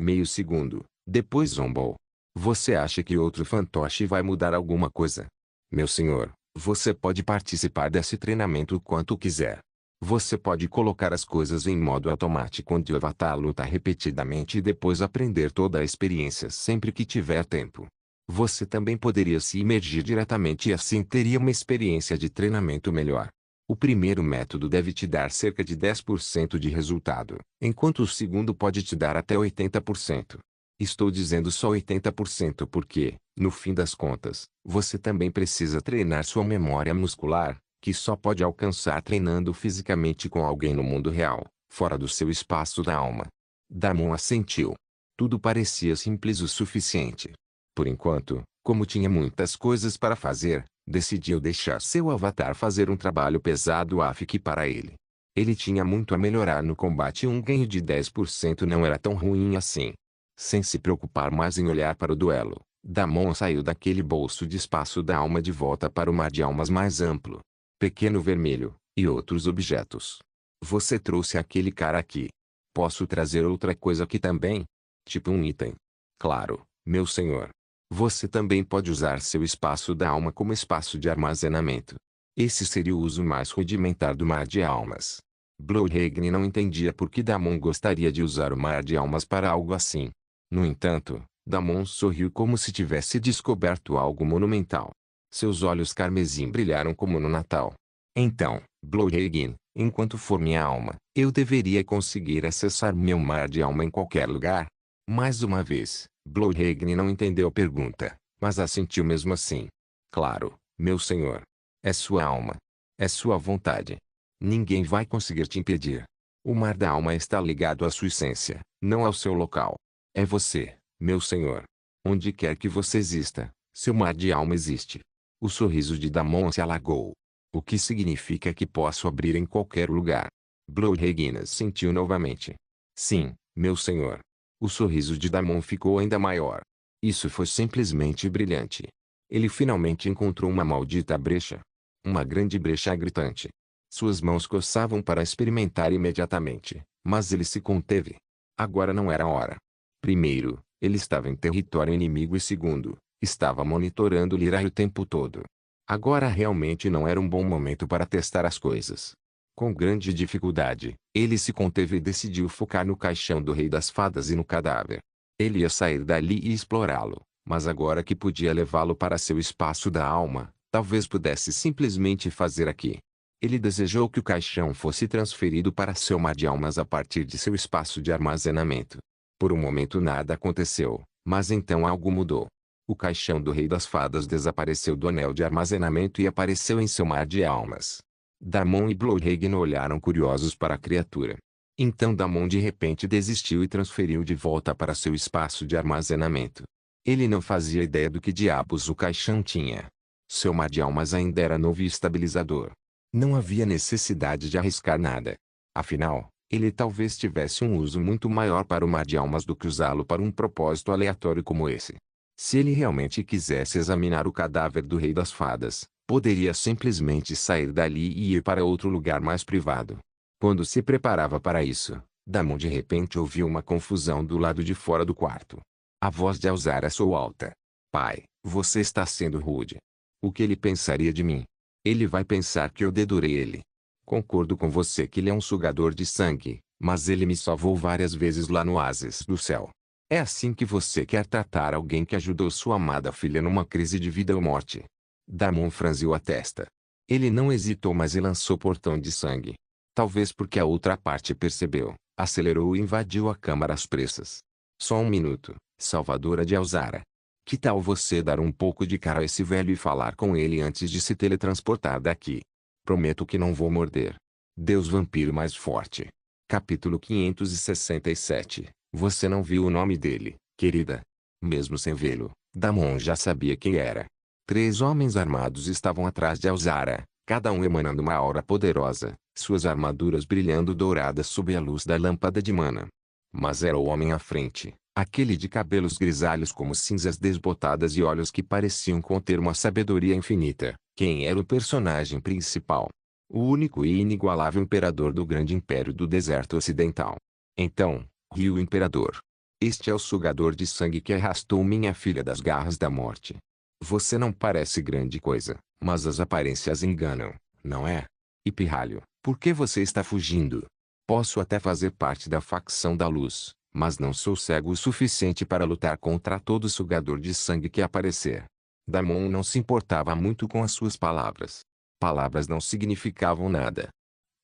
meio segundo, depois zombou. Você acha que outro fantoche vai mudar alguma coisa? Meu senhor, você pode participar desse treinamento o quanto quiser. Você pode colocar as coisas em modo automático onde o avatar luta repetidamente e depois aprender toda a experiência sempre que tiver tempo. Você também poderia se imergir diretamente e assim teria uma experiência de treinamento melhor. O primeiro método deve te dar cerca de 10% de resultado, enquanto o segundo pode te dar até 80%. Estou dizendo só 80% porque, no fim das contas, você também precisa treinar sua memória muscular, que só pode alcançar treinando fisicamente com alguém no mundo real, fora do seu espaço da alma. Damon assentiu. Tudo parecia simples o suficiente. Por enquanto, como tinha muitas coisas para fazer, decidiu deixar seu avatar fazer um trabalho pesado AFK para ele. Ele tinha muito a melhorar no combate e um ganho de 10% não era tão ruim assim. Sem se preocupar mais em olhar para o duelo, Damon saiu daquele bolso de espaço da alma de volta para o mar de almas mais amplo. Pequeno vermelho, e outros objetos. Você trouxe aquele cara aqui. Posso trazer outra coisa aqui também? Tipo um item. Claro, meu senhor. Você também pode usar seu espaço da alma como espaço de armazenamento. Esse seria o uso mais rudimentar do mar de almas. Blowhagen não entendia por que Damon gostaria de usar o mar de almas para algo assim. No entanto, Damon sorriu como se tivesse descoberto algo monumental. Seus olhos carmesim brilharam como no Natal. Então, Blowhagen, enquanto for minha alma, eu deveria conseguir acessar meu mar de alma em qualquer lugar? Mais uma vez, Blowhagen não entendeu a pergunta, mas assentiu mesmo assim. Claro, meu senhor. É sua alma. É sua vontade. Ninguém vai conseguir te impedir. O mar da alma está ligado à sua essência, não ao seu local. É você, meu senhor. Onde quer que você exista, seu mar de alma existe. O sorriso de Damon se alagou. O que significa que posso abrir em qualquer lugar. Blowhagen sentiu novamente. Sim, meu senhor. O sorriso de Damon ficou ainda maior. Isso foi simplesmente brilhante. Ele finalmente encontrou uma maldita brecha. Uma grande brecha gritante. Suas mãos coçavam para experimentar imediatamente, mas ele se conteve. Agora não era a hora. Primeiro, ele estava em território inimigo e segundo, estava monitorando Lirai o tempo todo. Agora realmente não era um bom momento para testar as coisas. Com grande dificuldade, ele se conteve e decidiu focar no caixão do Rei das Fadas e no cadáver. Ele ia sair dali e explorá-lo, mas agora que podia levá-lo para seu espaço da alma, talvez pudesse simplesmente fazer aqui. Ele desejou que o caixão fosse transferido para seu mar de almas a partir de seu espaço de armazenamento. Por um momento nada aconteceu, mas então algo mudou. O caixão do Rei das Fadas desapareceu do anel de armazenamento e apareceu em seu mar de almas. Damon e Blowhagen olharam curiosos para a criatura. Então Damon de repente desistiu e transferiu de volta para seu espaço de armazenamento. Ele não fazia ideia do que diabos o caixão tinha. Seu mar de almas ainda era novo e estabilizador. Não havia necessidade de arriscar nada. Afinal, ele talvez tivesse um uso muito maior para o mar de almas do que usá-lo para um propósito aleatório como esse. Se ele realmente quisesse examinar o cadáver do Rei das Fadas, poderia simplesmente sair dali e ir para outro lugar mais privado. Quando se preparava para isso, Damon de repente ouviu uma confusão do lado de fora do quarto. A voz de Elzara soou alta. Pai, você está sendo rude. O que ele pensaria de mim? Ele vai pensar que eu dedurei ele. Concordo com você que ele é um sugador de sangue, mas ele me salvou várias vezes lá no oásis do céu. É assim que você quer tratar alguém que ajudou sua amada filha numa crise de vida ou morte? Damon franziu a testa. Ele não hesitou mais e lançou portão de sangue. Talvez porque a outra parte percebeu, acelerou e invadiu a câmara às pressas. Só um minuto, salvadora de Elzara. Que tal você dar um pouco de cara a esse velho e falar com ele antes de se teletransportar daqui? Prometo que não vou morder. Deus vampiro mais forte. Capítulo 567. Você não viu o nome dele, querida? Mesmo sem vê-lo, Damon já sabia quem era. 3 homens armados estavam atrás de Elzara, cada um emanando uma aura poderosa, suas armaduras brilhando douradas sob a luz da lâmpada de mana. Mas era o homem à frente, aquele de cabelos grisalhos como cinzas desbotadas e olhos que pareciam conter uma sabedoria infinita. Quem era o personagem principal? O único e inigualável imperador do grande império do deserto ocidental. Então, riu o imperador. Este é o sugador de sangue que arrastou minha filha das garras da morte. Você não parece grande coisa, mas as aparências enganam, não é? E pirralho, por que você está fugindo? Posso até fazer parte da facção da luz, Mas não sou cego o suficiente para lutar contra todo sugador de sangue que aparecer. Damon não se importava muito com as suas palavras. Palavras não significavam nada.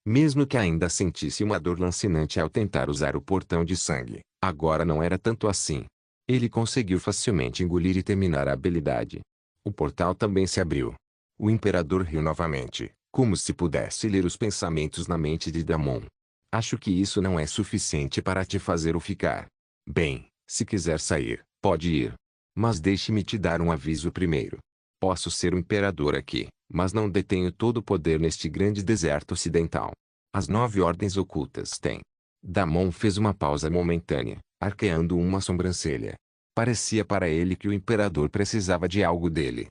Mesmo que ainda sentisse uma dor lancinante ao tentar usar o portão de sangue, agora não era tanto assim. Ele conseguiu facilmente engolir e terminar a habilidade. O portal também se abriu. O imperador riu novamente, como se pudesse ler os pensamentos na mente de Damon. Acho que isso não é suficiente para te fazer o ficar. Bem, se quiser sair, pode ir. Mas deixe-me te dar um aviso primeiro. Posso ser o imperador aqui, mas não detenho todo o poder neste grande deserto ocidental. As 9 ordens ocultas têm. Damon fez uma pausa momentânea, arqueando uma sobrancelha. Parecia para ele que o imperador precisava de algo dele.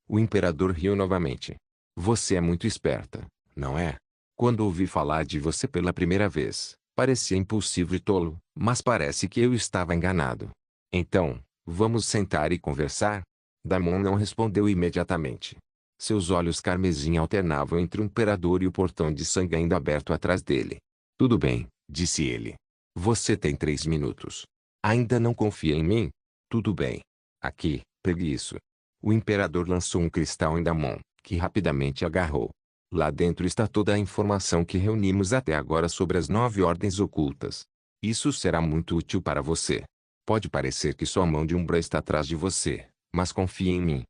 O imperador riu novamente. Você é muito esperta, não é? Quando ouvi falar de você pela primeira vez, parecia impulsivo e tolo, mas parece que eu estava enganado. Então, vamos sentar e conversar? Damon não respondeu imediatamente. Seus olhos carmesim alternavam entre o imperador e o portão de sangue ainda aberto atrás dele. Tudo bem, disse ele. Você tem 3 minutos. Ainda não confia em mim? Tudo bem. Aqui, pegue isso. O imperador lançou um cristal em Damon, que rapidamente agarrou. Lá dentro está toda a informação que reunimos até agora sobre as 9 ordens ocultas. Isso será muito útil para você. Pode parecer que sua mão de Umbra está atrás de você, mas confie em mim.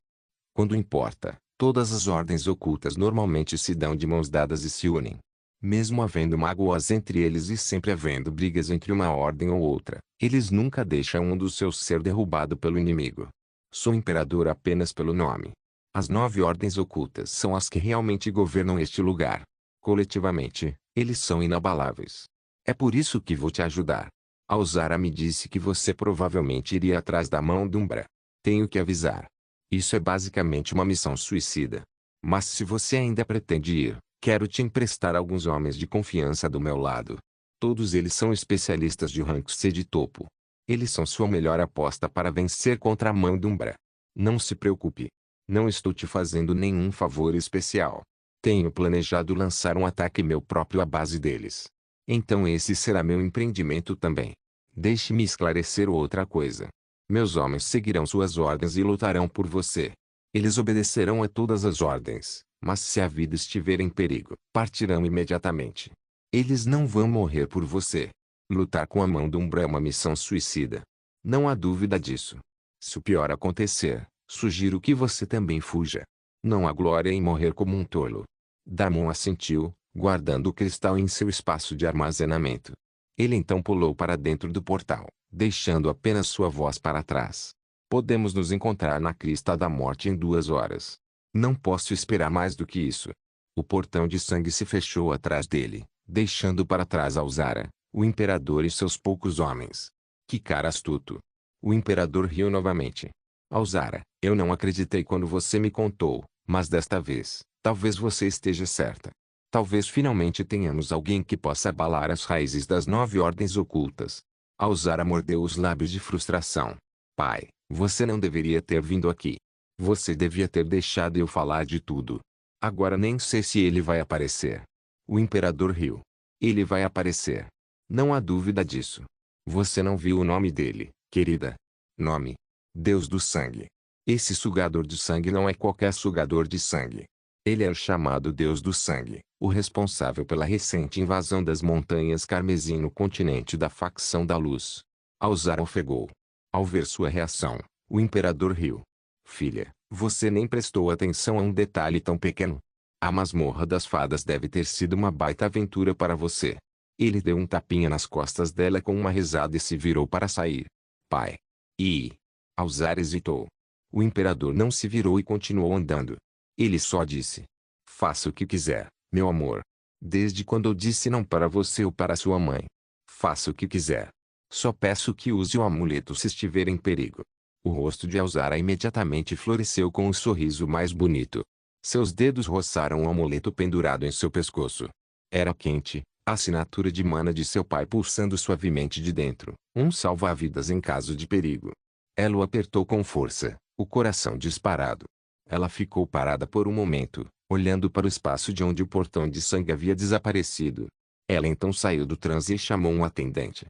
Quando importa, todas as ordens ocultas normalmente se dão de mãos dadas e se unem. Mesmo havendo mágoas entre eles e sempre havendo brigas entre uma ordem ou outra, eles nunca deixam um dos seus ser derrubado pelo inimigo. Sou imperador apenas pelo nome. As 9 ordens ocultas são as que realmente governam este lugar. Coletivamente, eles são inabaláveis. É por isso que vou te ajudar. Alzara me disse que você provavelmente iria atrás da mão de Umbra. Tenho que avisar. Isso é basicamente uma missão suicida. Mas se você ainda pretende ir, quero te emprestar alguns homens de confiança do meu lado. Todos eles são especialistas de rank C de topo. Eles são sua melhor aposta para vencer contra a mão de Umbra. Não se preocupe. Não estou te fazendo nenhum favor especial. Tenho planejado lançar um ataque meu próprio à base deles. Então esse será meu empreendimento também. Deixe-me esclarecer outra coisa. Meus homens seguirão suas ordens e lutarão por você. Eles obedecerão a todas as ordens, mas se a vida estiver em perigo, partirão imediatamente. Eles não vão morrer por você. Lutar com a mão de Umbra é uma missão suicida. Não há dúvida disso. Se o pior acontecer, sugiro que você também fuja. Não há glória em morrer como um tolo. Damon assentiu, guardando o cristal em seu espaço de armazenamento. Ele então pulou para dentro do portal, deixando apenas sua voz para trás. Podemos nos encontrar na crista da morte em 2 horas. Não posso esperar mais do que isso. O portão de sangue se fechou atrás dele, deixando para trás Alzara, o imperador e seus poucos homens. Que cara astuto. O imperador riu novamente. Alzara, eu não acreditei quando você me contou, mas desta vez, talvez você esteja certa. Talvez finalmente tenhamos alguém que possa abalar as raízes das 9 ordens ocultas. Alzara mordeu os lábios de frustração. Pai, você não deveria ter vindo aqui. Você devia ter deixado eu falar de tudo. Agora nem sei se ele vai aparecer. O imperador riu. Ele vai aparecer. Não há dúvida disso. Você não viu o nome dele, querida. Nome: Deus do Sangue. Esse sugador de sangue não é qualquer sugador de sangue. Ele é o chamado Deus do Sangue, o responsável pela recente invasão das Montanhas Carmesim no continente da Facção da Luz. Alzara ofegou. Ao ver sua reação, o imperador riu. Filha, você nem prestou atenção a um detalhe tão pequeno. A masmorra das fadas deve ter sido uma baita aventura para você. Ele deu um tapinha nas costas dela com uma risada e se virou para sair. Pai. Alzara hesitou. O imperador não se virou e continuou andando. Ele só disse: faça o que quiser, meu amor. Desde quando eu disse não para você ou para sua mãe? Faça o que quiser. Só peço que use o amuleto se estiver em perigo. O rosto de Alzara imediatamente floresceu com um sorriso mais bonito. Seus dedos roçaram o amuleto pendurado em seu pescoço. Era quente, a assinatura de mana de seu pai pulsando suavemente de dentro, um salva-vidas em caso de perigo. Ela o apertou com força, o coração disparado. Ela ficou parada por um momento, olhando para o espaço de onde o portão de sangue havia desaparecido. Ela então saiu do transe e chamou um atendente.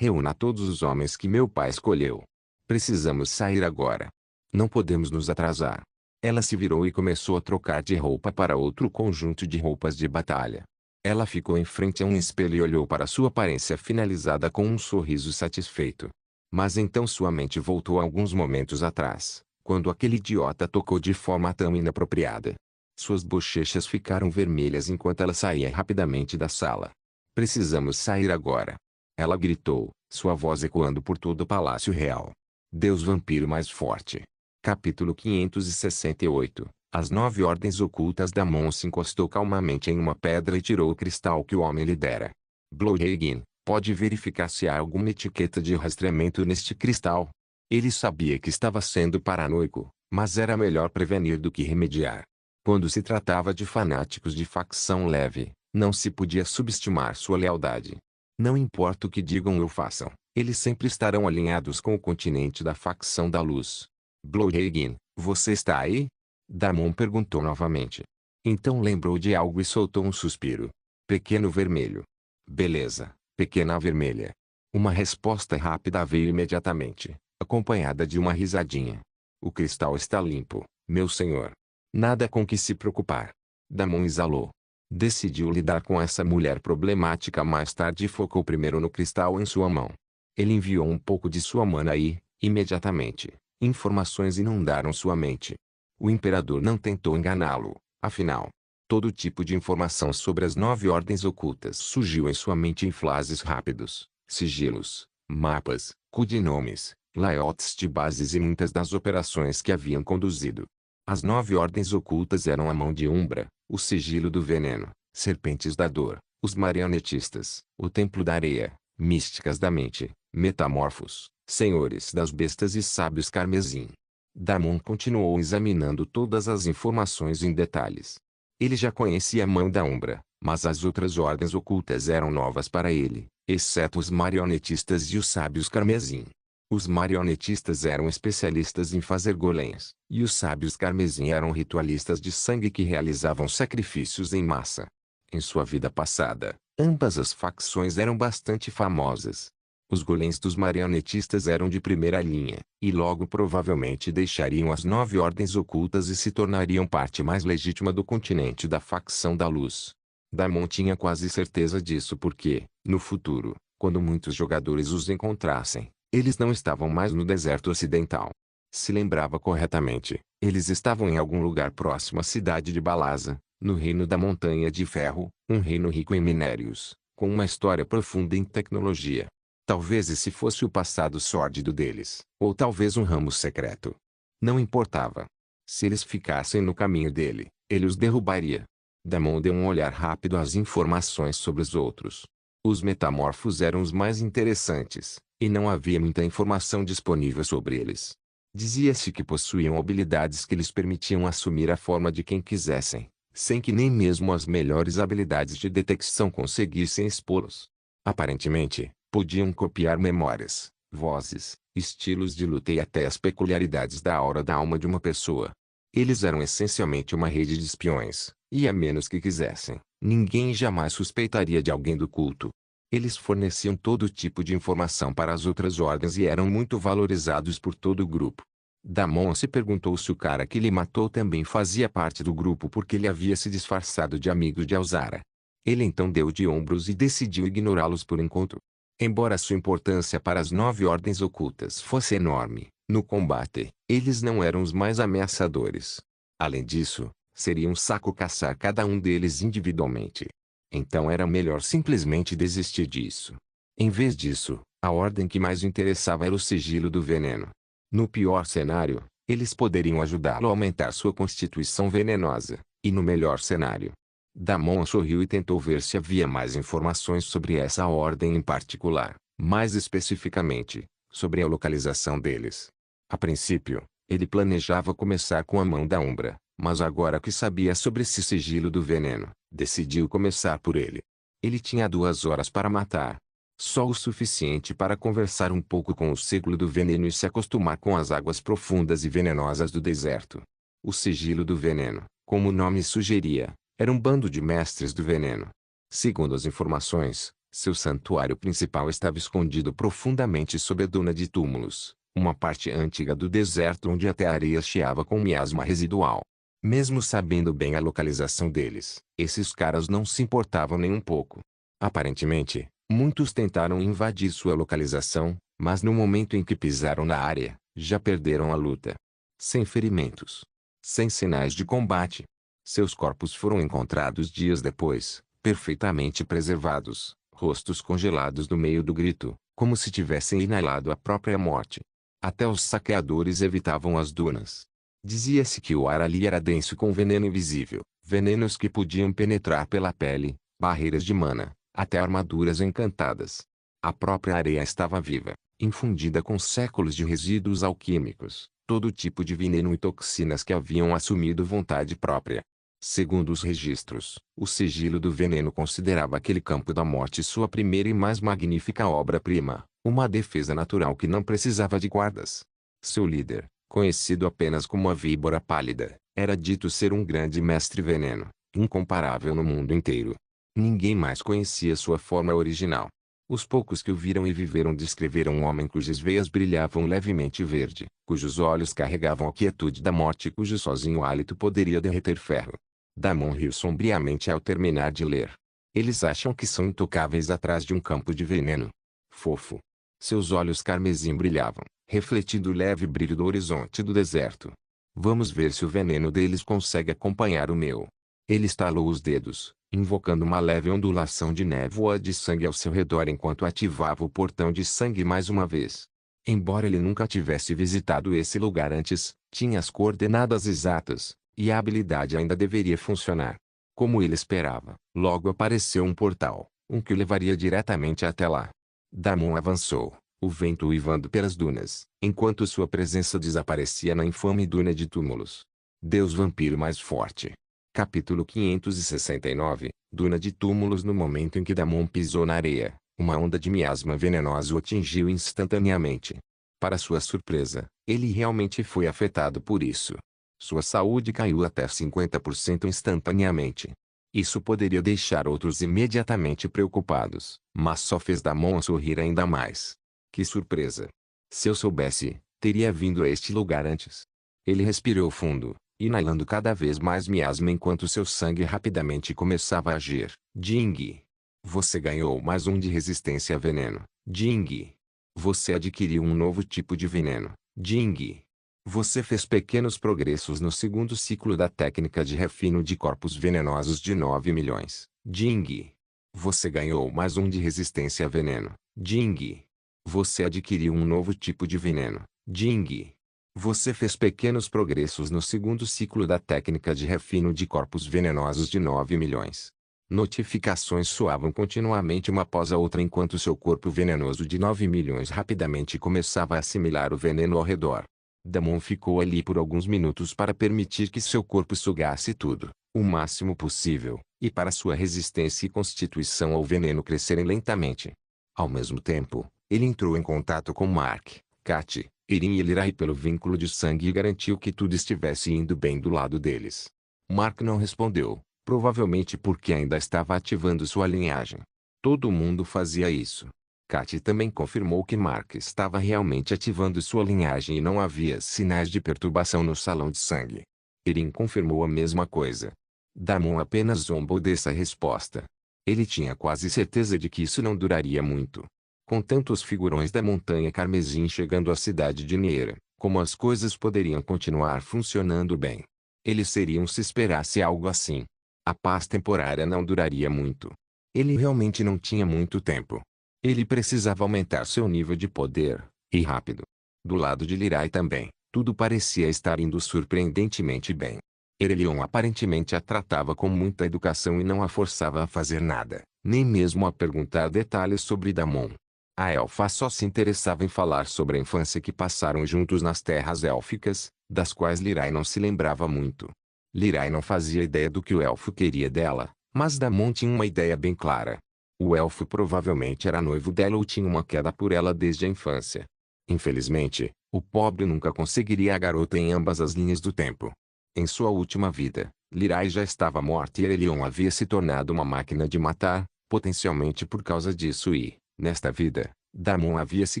Reúna todos os homens que meu pai escolheu. Precisamos sair agora. Não podemos nos atrasar. Ela se virou e começou a trocar de roupa para outro conjunto de roupas de batalha. Ela ficou em frente a um espelho e olhou para sua aparência finalizada com um sorriso satisfeito. Mas então sua mente voltou alguns momentos atrás, quando aquele idiota tocou de forma tão inapropriada. Suas bochechas ficaram vermelhas enquanto ela saía rapidamente da sala. Precisamos sair agora. Ela gritou, sua voz ecoando por todo o Palácio Real. Deus Vampiro mais forte. Capítulo 568. As 9 ordens ocultas. Damon se encostou calmamente em uma pedra e tirou o cristal que o homem lhe dera. Blodhagen, pode verificar se há alguma etiqueta de rastreamento neste cristal? Ele sabia que estava sendo paranoico, mas era melhor prevenir do que remediar. Quando se tratava de fanáticos de facção leve, não se podia subestimar sua lealdade. Não importa o que digam ou façam, eles sempre estarão alinhados com o continente da facção da luz. Blodhagen, você está aí? Damon perguntou novamente. Então lembrou de algo e soltou um suspiro. Pequeno vermelho. Beleza, pequena vermelha. Uma resposta rápida veio imediatamente, acompanhada de uma risadinha. O cristal está limpo, meu senhor. Nada com que se preocupar. Damon exalou. Decidiu lidar com essa mulher problemática mais tarde e focou primeiro no cristal em sua mão. Ele enviou um pouco de sua mana e, imediatamente, informações inundaram sua mente. O imperador não tentou enganá-lo, afinal. Todo tipo de informação sobre as 9 ordens ocultas surgiu em sua mente em flashes rápidos, sigilos, mapas, codinomes, layouts de bases e muitas das operações que haviam conduzido. As 9 ordens ocultas eram a mão de Umbra, o sigilo do veneno, serpentes da dor, os marionetistas, o templo da areia, místicas da mente, metamorfos, senhores das bestas e sábios carmesim. Damon continuou examinando todas as informações em detalhes. Ele já conhecia a mão da Umbra, mas as outras ordens ocultas eram novas para ele, exceto os marionetistas e os sábios carmesim. Os marionetistas eram especialistas em fazer golems, e os sábios carmesim eram ritualistas de sangue que realizavam sacrifícios em massa. Em sua vida passada, ambas as facções eram bastante famosas. Os golems dos marionetistas eram de primeira linha, e logo provavelmente deixariam as 9 ordens ocultas e se tornariam parte mais legítima do continente da facção da luz. Damon tinha quase certeza disso porque, no futuro, quando muitos jogadores os encontrassem, eles não estavam mais no deserto ocidental. Se lembrava corretamente, eles estavam em algum lugar próximo à cidade de Balasa, no reino da Montanha de Ferro, um reino rico em minérios, com uma história profunda em tecnologia. Talvez esse fosse o passado sórdido deles, ou talvez um ramo secreto. Não importava. Se eles ficassem no caminho dele, ele os derrubaria. Damon deu um olhar rápido às informações sobre os outros. Os metamorfos eram os mais interessantes, e não havia muita informação disponível sobre eles. Dizia-se que possuíam habilidades que lhes permitiam assumir a forma de quem quisessem, sem que nem mesmo as melhores habilidades de detecção conseguissem expô-los. Aparentemente, podiam copiar memórias, vozes, estilos de luta e até as peculiaridades da aura da alma de uma pessoa. Eles eram essencialmente uma rede de espiões, e a menos que quisessem, ninguém jamais suspeitaria de alguém do culto. Eles forneciam todo tipo de informação para as outras ordens e eram muito valorizados por todo o grupo. Damon se perguntou se o cara que lhe matou também fazia parte do grupo porque ele havia se disfarçado de amigo de Alzara. Ele então deu de ombros e decidiu ignorá-los por enquanto. Embora sua importância para as 9 ordens ocultas fosse enorme, no combate, eles não eram os mais ameaçadores. Além disso, seria um saco caçar cada um deles individualmente. Então era melhor simplesmente desistir disso. Em vez disso, a ordem que mais o interessava era o sigilo do veneno. No pior cenário, eles poderiam ajudá-lo a aumentar sua constituição venenosa, e no melhor cenário. Damon sorriu e tentou ver se havia mais informações sobre essa ordem em particular, mais especificamente, sobre a localização deles. A princípio, ele planejava começar com a mão da Umbra, mas agora que sabia sobre esse sigilo do veneno, decidiu começar por ele. Ele tinha 2 horas para matar. Só o suficiente para conversar um pouco com o sigilo do veneno e se acostumar com as águas profundas e venenosas do deserto. O sigilo do veneno, como o nome sugeria, era um bando de mestres do veneno. Segundo as informações, Seu santuário principal estava escondido profundamente sob a duna de túmulos, uma parte antiga do deserto onde até a areia chiava com miasma residual. Mesmo sabendo bem a localização deles, esses caras não se importavam nem um pouco. Aparentemente, muitos tentaram invadir sua localização, mas no momento em que pisaram na área, já perderam a luta. Sem ferimentos. Sem sinais de combate. Seus corpos foram encontrados dias depois, perfeitamente preservados, rostos congelados no meio do grito, como se tivessem inalado a própria morte. Até os saqueadores evitavam as dunas. Dizia-se que o ar ali era denso com veneno invisível, venenos que podiam penetrar pela pele, barreiras de mana, até armaduras encantadas. A própria areia estava viva, infundida com séculos de resíduos alquímicos, todo tipo de veneno e toxinas que haviam assumido vontade própria. Segundo os registros, o sigilo do veneno considerava aquele campo da morte sua primeira e mais magnífica obra-prima, uma defesa natural que não precisava de guardas. Seu líder, conhecido apenas como a Víbora Pálida, era dito ser um grande mestre veneno, incomparável no mundo inteiro. Ninguém mais conhecia sua forma original. Os poucos que o viram e viveram descreveram um homem cujas veias brilhavam levemente verde, cujos olhos carregavam a quietude da morte e cujo sozinho hálito poderia derreter ferro. Damon riu sombriamente ao terminar de ler. Eles acham que são intocáveis atrás de um campo de veneno. Fofo. Seus olhos carmesim brilhavam, refletindo o leve brilho do horizonte do deserto. Vamos ver se o veneno deles consegue acompanhar o meu. Ele estalou os dedos, invocando uma leve ondulação de névoa de sangue ao seu redor enquanto ativava o portão de sangue mais uma vez. Embora ele nunca tivesse visitado esse lugar antes, tinha as coordenadas exatas, e a habilidade ainda deveria funcionar. Como ele esperava, logo apareceu um portal, que o levaria diretamente até lá. Damon avançou, o vento uivando pelas dunas, enquanto sua presença desaparecia na infame duna de túmulos. Deus vampiro mais forte. Capítulo 569, Duna de túmulos. No momento em que Damon pisou na areia, uma onda de miasma venenoso o atingiu instantaneamente. Para sua surpresa, ele realmente foi afetado por isso. Sua saúde caiu até 50% instantaneamente. Isso poderia deixar outros imediatamente preocupados, mas só fez Damon sorrir ainda mais. Que surpresa! Se eu soubesse, teria vindo a este lugar antes. Ele respirou fundo, inalando cada vez mais miasma enquanto seu sangue rapidamente começava a agir. Ding! Você ganhou mais um de resistência a veneno. Ding! Você adquiriu um novo tipo de veneno. Ding! Você fez pequenos progressos no segundo ciclo da técnica de refino de corpos venenosos de 9 milhões. Ding! Você ganhou mais um de resistência a veneno. Ding! Você adquiriu um novo tipo de veneno. Ding! Você fez pequenos progressos no segundo ciclo da técnica de refino de corpos venenosos de 9 milhões. Notificações soavam continuamente uma após a outra enquanto seu corpo venenoso de 9 milhões rapidamente começava a assimilar o veneno ao redor. Damon ficou ali por alguns minutos para permitir que seu corpo sugasse tudo, o máximo possível, e para sua resistência e constituição ao veneno crescerem lentamente. Ao mesmo tempo, ele entrou em contato com Mark, Kat, Erin e Lirai pelo vínculo de sangue e garantiu que tudo estivesse indo bem do lado deles. Mark não respondeu, provavelmente porque ainda estava ativando sua linhagem. Todo mundo fazia isso. Kat também confirmou que Mark estava realmente ativando sua linhagem e não havia sinais de perturbação no salão de sangue. Erin confirmou a mesma coisa. Damon apenas zombou dessa resposta. Ele tinha quase certeza de que isso não duraria muito. Com tantos figurões da Montanha Carmesim chegando à cidade de Niera, como as coisas poderiam continuar funcionando bem? Eles seriam se esperasse algo assim. A paz temporária não duraria muito. Ele realmente não tinha muito tempo. Ele precisava aumentar seu nível de poder, e rápido. Do lado de Lirai também, tudo parecia estar indo surpreendentemente bem. Erelion aparentemente a tratava com muita educação e não a forçava a fazer nada, nem mesmo a perguntar detalhes sobre Damon. A elfa só se interessava em falar sobre a infância que passaram juntos nas terras élficas, das quais Lirai não se lembrava muito. Lirai não fazia ideia do que o elfo queria dela, mas Damon tinha uma ideia bem clara. O elfo provavelmente era noivo dela ou tinha uma queda por ela desde a infância. Infelizmente, o pobre nunca conseguiria a garota em ambas as linhas do tempo. Em sua última vida, Lirai já estava morta e Erelion havia se tornado uma máquina de matar, potencialmente por causa disso e, nesta vida, Damon havia se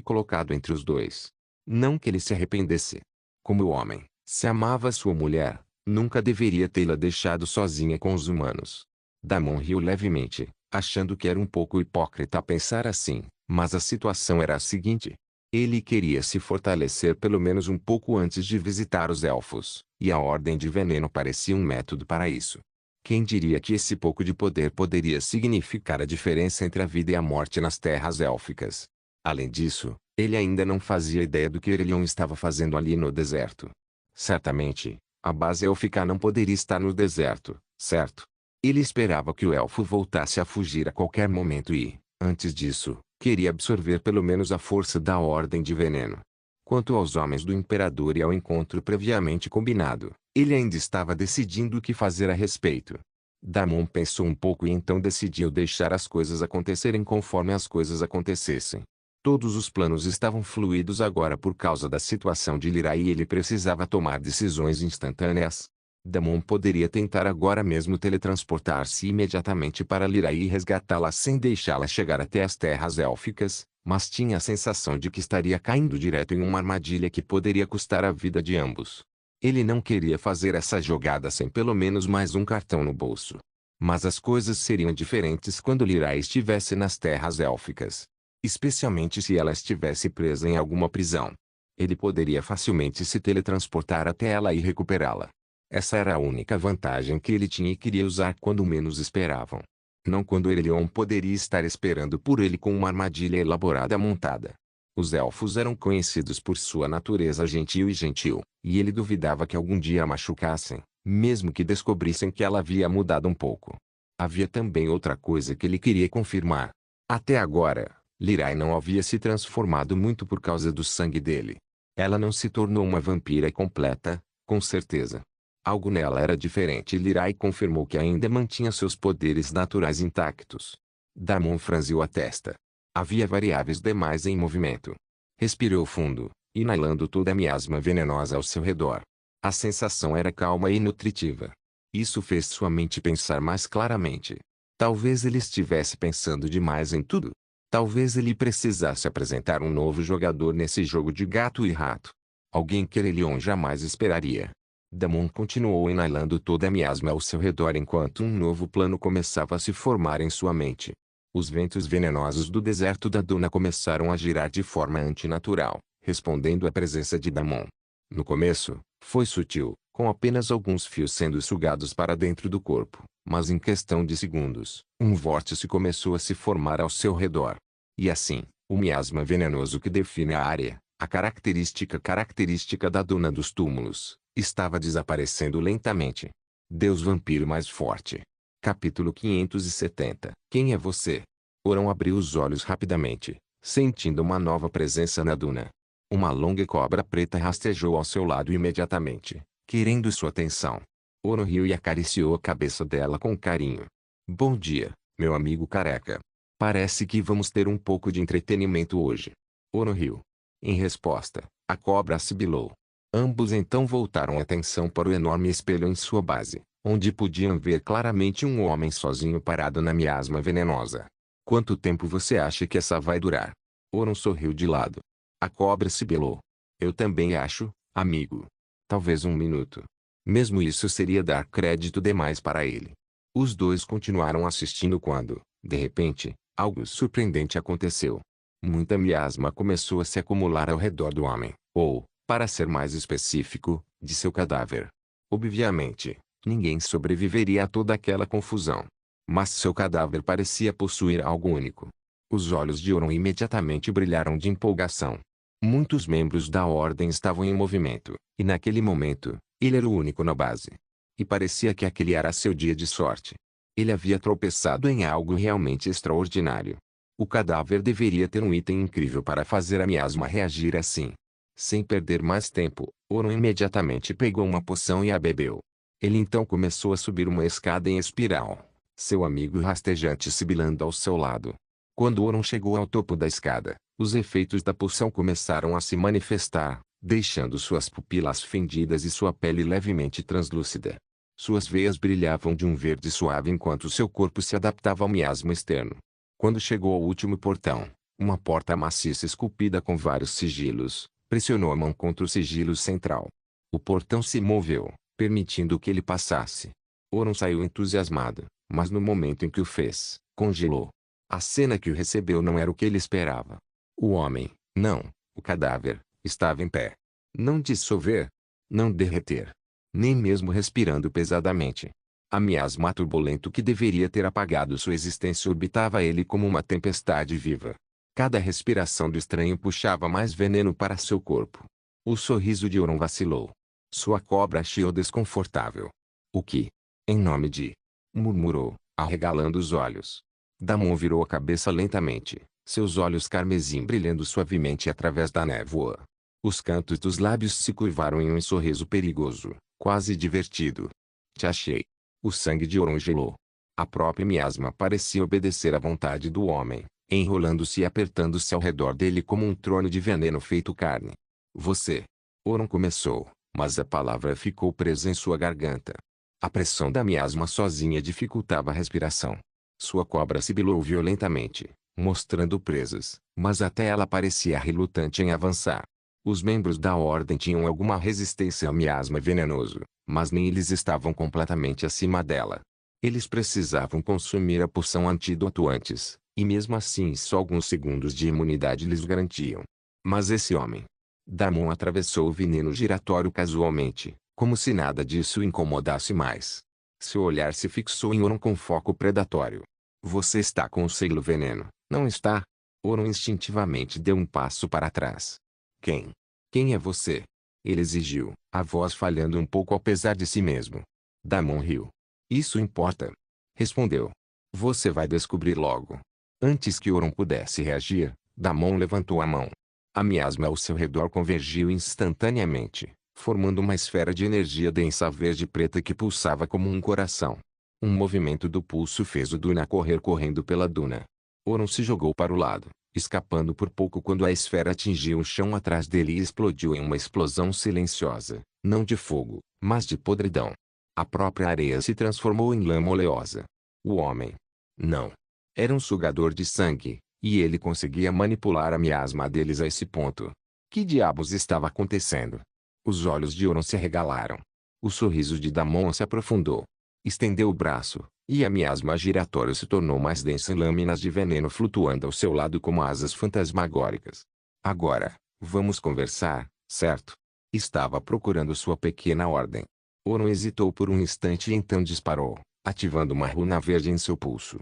colocado entre os dois. Não que ele se arrependesse. Como homem, se amava sua mulher, nunca deveria tê-la deixado sozinha com os humanos. Damon riu levemente, achando que era um pouco hipócrita pensar assim, mas a situação era a seguinte. Ele queria se fortalecer pelo menos um pouco antes de visitar os elfos, e a Ordem de Veneno parecia um método para isso. Quem diria que esse pouco de poder poderia significar a diferença entre a vida e a morte nas terras élficas? Além disso, ele ainda não fazia ideia do que Aurelion estava fazendo ali no deserto. Certamente, a base élfica não poderia estar no deserto, certo? Ele esperava que o elfo voltasse a fugir a qualquer momento e, antes disso, queria absorver pelo menos a força da Ordem de Veneno. Quanto aos homens do Imperador e ao encontro previamente combinado, ele ainda estava decidindo o que fazer a respeito. Damon pensou um pouco e então decidiu deixar as coisas acontecerem conforme as coisas acontecessem. Todos os planos estavam fluidos agora por causa da situação de Lyra e ele precisava tomar decisões instantâneas. Damon poderia tentar agora mesmo teletransportar-se imediatamente para Lyra e resgatá-la sem deixá-la chegar até as terras élficas, mas tinha a sensação de que estaria caindo direto em uma armadilha que poderia custar a vida de ambos. Ele não queria fazer essa jogada sem pelo menos mais um cartão no bolso. Mas as coisas seriam diferentes quando Lyra estivesse nas terras élficas. Especialmente se ela estivesse presa em alguma prisão. Ele poderia facilmente se teletransportar até ela e recuperá-la. Essa era a única vantagem que ele tinha e queria usar quando menos esperavam. Não quando Aurelion poderia estar esperando por ele com uma armadilha elaborada montada. Os elfos eram conhecidos por sua natureza gentil, e ele duvidava que algum dia a machucassem, mesmo que descobrissem que ela havia mudado um pouco. Havia também outra coisa que ele queria confirmar. Até agora, Lyra não havia se transformado muito por causa do sangue dele. Ela não se tornou uma vampira completa, com certeza. Algo nela era diferente e Lyra confirmou que ainda mantinha seus poderes naturais intactos. Damon franziu a testa. Havia variáveis demais em movimento. Respirou fundo, inalando toda a miasma venenosa ao seu redor. A sensação era calma e nutritiva. Isso fez sua mente pensar mais claramente. Talvez ele estivesse pensando demais em tudo. Talvez ele precisasse apresentar um novo jogador nesse jogo de gato e rato. Alguém que Aurelion jamais esperaria. Damon continuou inalando toda a miasma ao seu redor enquanto um novo plano começava a se formar em sua mente. Os ventos venenosos do deserto da duna começaram a girar de forma antinatural, respondendo à presença de Damon. No começo, foi sutil, com apenas alguns fios sendo sugados para dentro do corpo, mas em questão de segundos, um vórtice começou a se formar ao seu redor. E assim, o miasma venenoso que define a área, a característica da duna dos túmulos, estava desaparecendo lentamente. Deus vampiro mais forte. Capítulo 570. Quem é você? Oron abriu os olhos rapidamente, sentindo uma nova presença na duna. Uma longa cobra preta rastejou ao seu lado imediatamente, querendo sua atenção. Oron riu e acariciou a cabeça dela com carinho. Bom dia, meu amigo careca. Parece que vamos ter um pouco de entretenimento hoje. Oron riu. Em resposta, a cobra sibilou. Ambos então voltaram a atenção para o enorme espelho em sua base, onde podiam ver claramente um homem sozinho parado na miasma venenosa. Quanto tempo você acha que essa vai durar? Oron sorriu de lado. A cobra sibilou. Eu também acho, amigo. Talvez um minuto. Mesmo isso seria dar crédito demais para ele. Os dois continuaram assistindo quando, de repente, algo surpreendente aconteceu. Muita miasma começou a se acumular ao redor do homem, ou, para ser mais específico, de seu cadáver. Obviamente, ninguém sobreviveria a toda aquela confusão. Mas seu cadáver parecia possuir algo único. Os olhos de Oron imediatamente brilharam de empolgação. Muitos membros da ordem estavam em movimento, e naquele momento, ele era o único na base. E parecia que aquele era seu dia de sorte. Ele havia tropeçado em algo realmente extraordinário. O cadáver deveria ter um item incrível para fazer a miasma reagir assim. Sem perder mais tempo, Oron imediatamente pegou uma poção e a bebeu. Ele então começou a subir uma escada em espiral, seu amigo rastejante sibilando ao seu lado. Quando Oron chegou ao topo da escada, os efeitos da poção começaram a se manifestar, deixando suas pupilas fendidas e sua pele levemente translúcida. Suas veias brilhavam de um verde suave enquanto seu corpo se adaptava ao miasma externo. Quando chegou ao último portão, uma porta maciça esculpida com vários sigilos, pressionou a mão contra o sigilo central. O portão se moveu, permitindo que ele passasse. Oron saiu entusiasmado, mas no momento em que o fez, congelou. A cena que o recebeu não era o que ele esperava. O homem, não, o cadáver, estava em pé. Não dissolver, não derreter, nem mesmo respirando pesadamente. A miasma turbulento que deveria ter apagado sua existência orbitava ele como uma tempestade viva. Cada respiração do estranho puxava mais veneno para seu corpo. O sorriso de Oron vacilou. Sua cobra chiou desconfortável. O que? Em nome de... murmurou, arregalando os olhos. Damon virou a cabeça lentamente, seus olhos carmesim brilhando suavemente através da névoa. Os cantos dos lábios se curvaram em um sorriso perigoso, quase divertido. Te achei. O sangue de Oron gelou. A própria miasma parecia obedecer à vontade do homem, enrolando-se e apertando-se ao redor dele como um trono de veneno feito carne. Você. Oron começou, mas a palavra ficou presa em sua garganta. A pressão da miasma sozinha dificultava a respiração. Sua cobra sibilou violentamente, mostrando presas, mas até ela parecia relutante em avançar. Os membros da ordem tinham alguma resistência ao miasma venenoso, mas nem eles estavam completamente acima dela. Eles precisavam consumir a poção antídoto antes, e mesmo assim só alguns segundos de imunidade lhes garantiam. Mas esse homem... Damon atravessou o veneno giratório casualmente, como se nada disso o incomodasse mais. Seu olhar se fixou em Oron com foco predatório. Você está com o selo veneno, não está? Oron instintivamente deu um passo para trás. Quem? Quem é você? Ele exigiu, a voz falhando um pouco apesar de si mesmo. Damon riu. Isso importa. Respondeu. Você vai descobrir logo. Antes que Oron pudesse reagir, Damon levantou a mão. A miasma ao seu redor convergiu instantaneamente, formando uma esfera de energia densa verde-preta que pulsava como um coração. Um movimento do pulso fez o Duna correndo pela duna. Oron se jogou para o lado, escapando por pouco quando a esfera atingiu o chão atrás dele e explodiu em uma explosão silenciosa, não de fogo, mas de podridão. A própria areia se transformou em lama oleosa. O homem. Não. Era um sugador de sangue, e ele conseguia manipular a miasma deles a esse ponto. Que diabos estava acontecendo? Os olhos de Oron se arregalaram. O sorriso de Damon se aprofundou. Estendeu o braço, e a miasma giratória se tornou mais densa em lâminas de veneno flutuando ao seu lado como asas fantasmagóricas. Agora, vamos conversar, certo? Estava procurando sua pequena ordem. Oron hesitou por um instante e então disparou, ativando uma runa verde em seu pulso.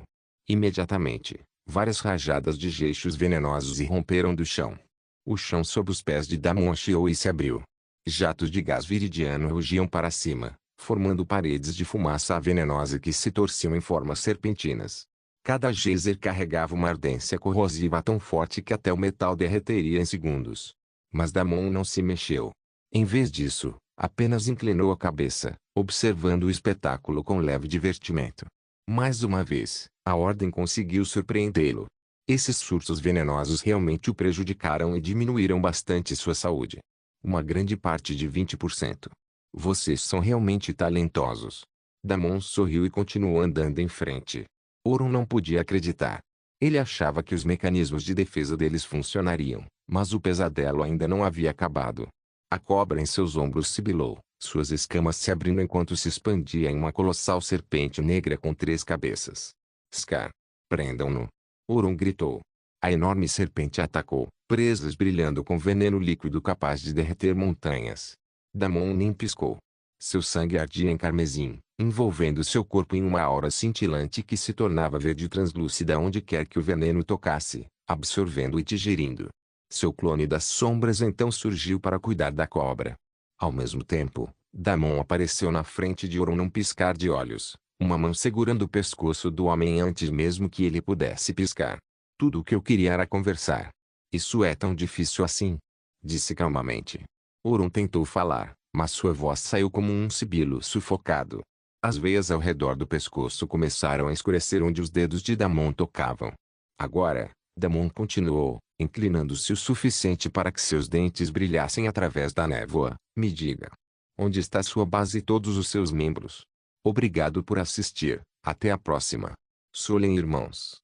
Imediatamente, várias rajadas de geixos venenosos irromperam do chão. O chão sob os pés de Damon chiou e se abriu. Jatos de gás viridiano rugiam para cima, formando paredes de fumaça venenosa que se torciam em formas serpentinas. Cada geyser carregava uma ardência corrosiva tão forte que até o metal derreteria em segundos. Mas Damon não se mexeu. Em vez disso, apenas inclinou a cabeça, observando o espetáculo com leve divertimento. Mais uma vez, a ordem conseguiu surpreendê-lo. Esses surtos venenosos realmente o prejudicaram e diminuíram bastante sua saúde. Uma grande parte de 20%. Vocês são realmente talentosos. Damon sorriu e continuou andando em frente. Oron não podia acreditar. Ele achava que os mecanismos de defesa deles funcionariam, mas o pesadelo ainda não havia acabado. A cobra em seus ombros sibilou, suas escamas se abrindo enquanto se expandia em uma colossal serpente negra com 3 cabeças. Scar! Prendam-no! Oron gritou. A enorme serpente atacou, presas brilhando com veneno líquido capaz de derreter montanhas. Damon nem piscou. Seu sangue ardia em carmesim, envolvendo seu corpo em uma aura cintilante que se tornava verde translúcida onde quer que o veneno tocasse, absorvendo e digerindo. Seu clone das sombras então surgiu para cuidar da cobra. Ao mesmo tempo, Damon apareceu na frente de Oron num piscar de olhos, uma mão segurando o pescoço do homem antes mesmo que ele pudesse piscar. Tudo o que eu queria era conversar. Isso é tão difícil assim? Disse calmamente. Oron tentou falar, mas sua voz saiu como um sibilo sufocado. As veias ao redor do pescoço começaram a escurecer onde os dedos de Damon tocavam. Agora, Damon continuou, inclinando-se o suficiente para que seus dentes brilhassem através da névoa. Me diga. Onde está sua base e todos os seus membros? Obrigado por assistir. Até a próxima. Solem irmãos.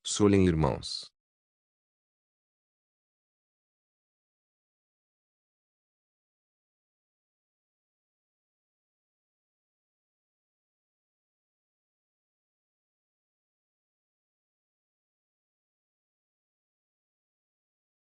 Solem irmãos.